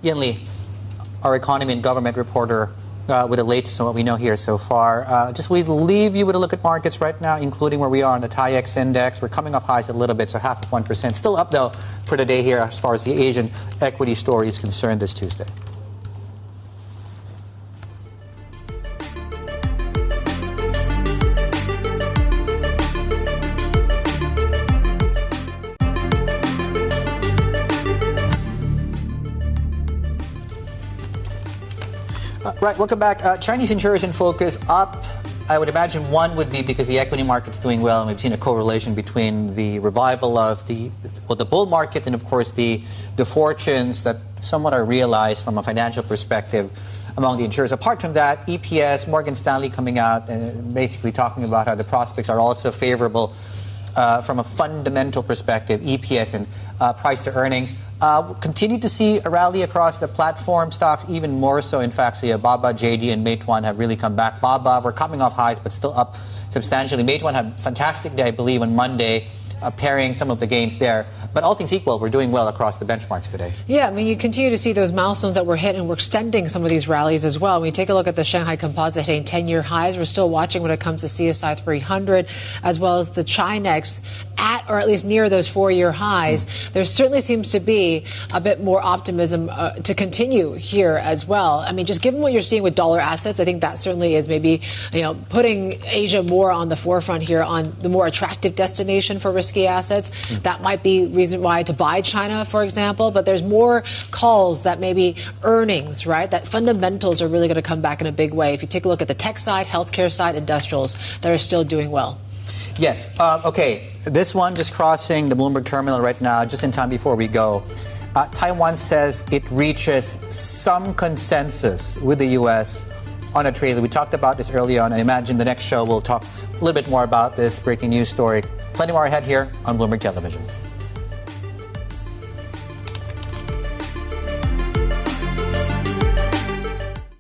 Yen Li, our economy and government reporter, with the latest on what we know here so far. Just we leave you with a look at markets right now, including where we are on the TAIEX index. We're coming off highs a little bit, so 0.5%. Still up, though, for the day here as far as the Asian equity story is concerned this Tuesday. Right, welcome back. Chinese insurers in focus up. I would imagine one would be because the equity market's doing well, and we've seen a correlation between the revival of the bull market and, of course, the fortunes that somewhat are realized from a financial perspective among the insurers. Apart from that, EPS, Morgan Stanley coming out and basically talking about how the prospects are also favorable from a fundamental perspective, EPS and price to earnings. Continue to see a rally across the platform stocks, even more so. In fact, see Alibaba, JD, and Meituan have really come back. Alibaba, we're coming off highs, but still up substantially. Meituan had a fantastic day, I believe, on Monday, pairing some of the gains there. But all things equal, we're doing well across the benchmarks today. Yeah, I mean, you continue to see those milestones that were hit, and we're extending some of these rallies as well. When you take a look at the Shanghai Composite hitting 10-year highs, we're still watching when it comes to CSI 300, as well as the Chinex at or at least near those 4-year highs. There certainly seems to be a bit more optimism to continue here as well. I mean, just given what you're seeing with dollar assets, I think that certainly is maybe, putting Asia more on the forefront here on the more attractive destination for risky assets. That might be reason why to buy China, for example, but there's more calls that maybe earnings, right, that fundamentals are really going to come back in a big way. If you take a look at the tech side, healthcare side, industrials that are still doing well. Yes. Okay. This one just crossing the Bloomberg terminal right now, just in time before we go. Taiwan says it reaches some consensus with the U.S. on a trade. We talked about this early on. I imagine the next show we'll talk a little bit more about this breaking news story. Plenty more ahead here on Bloomberg Television.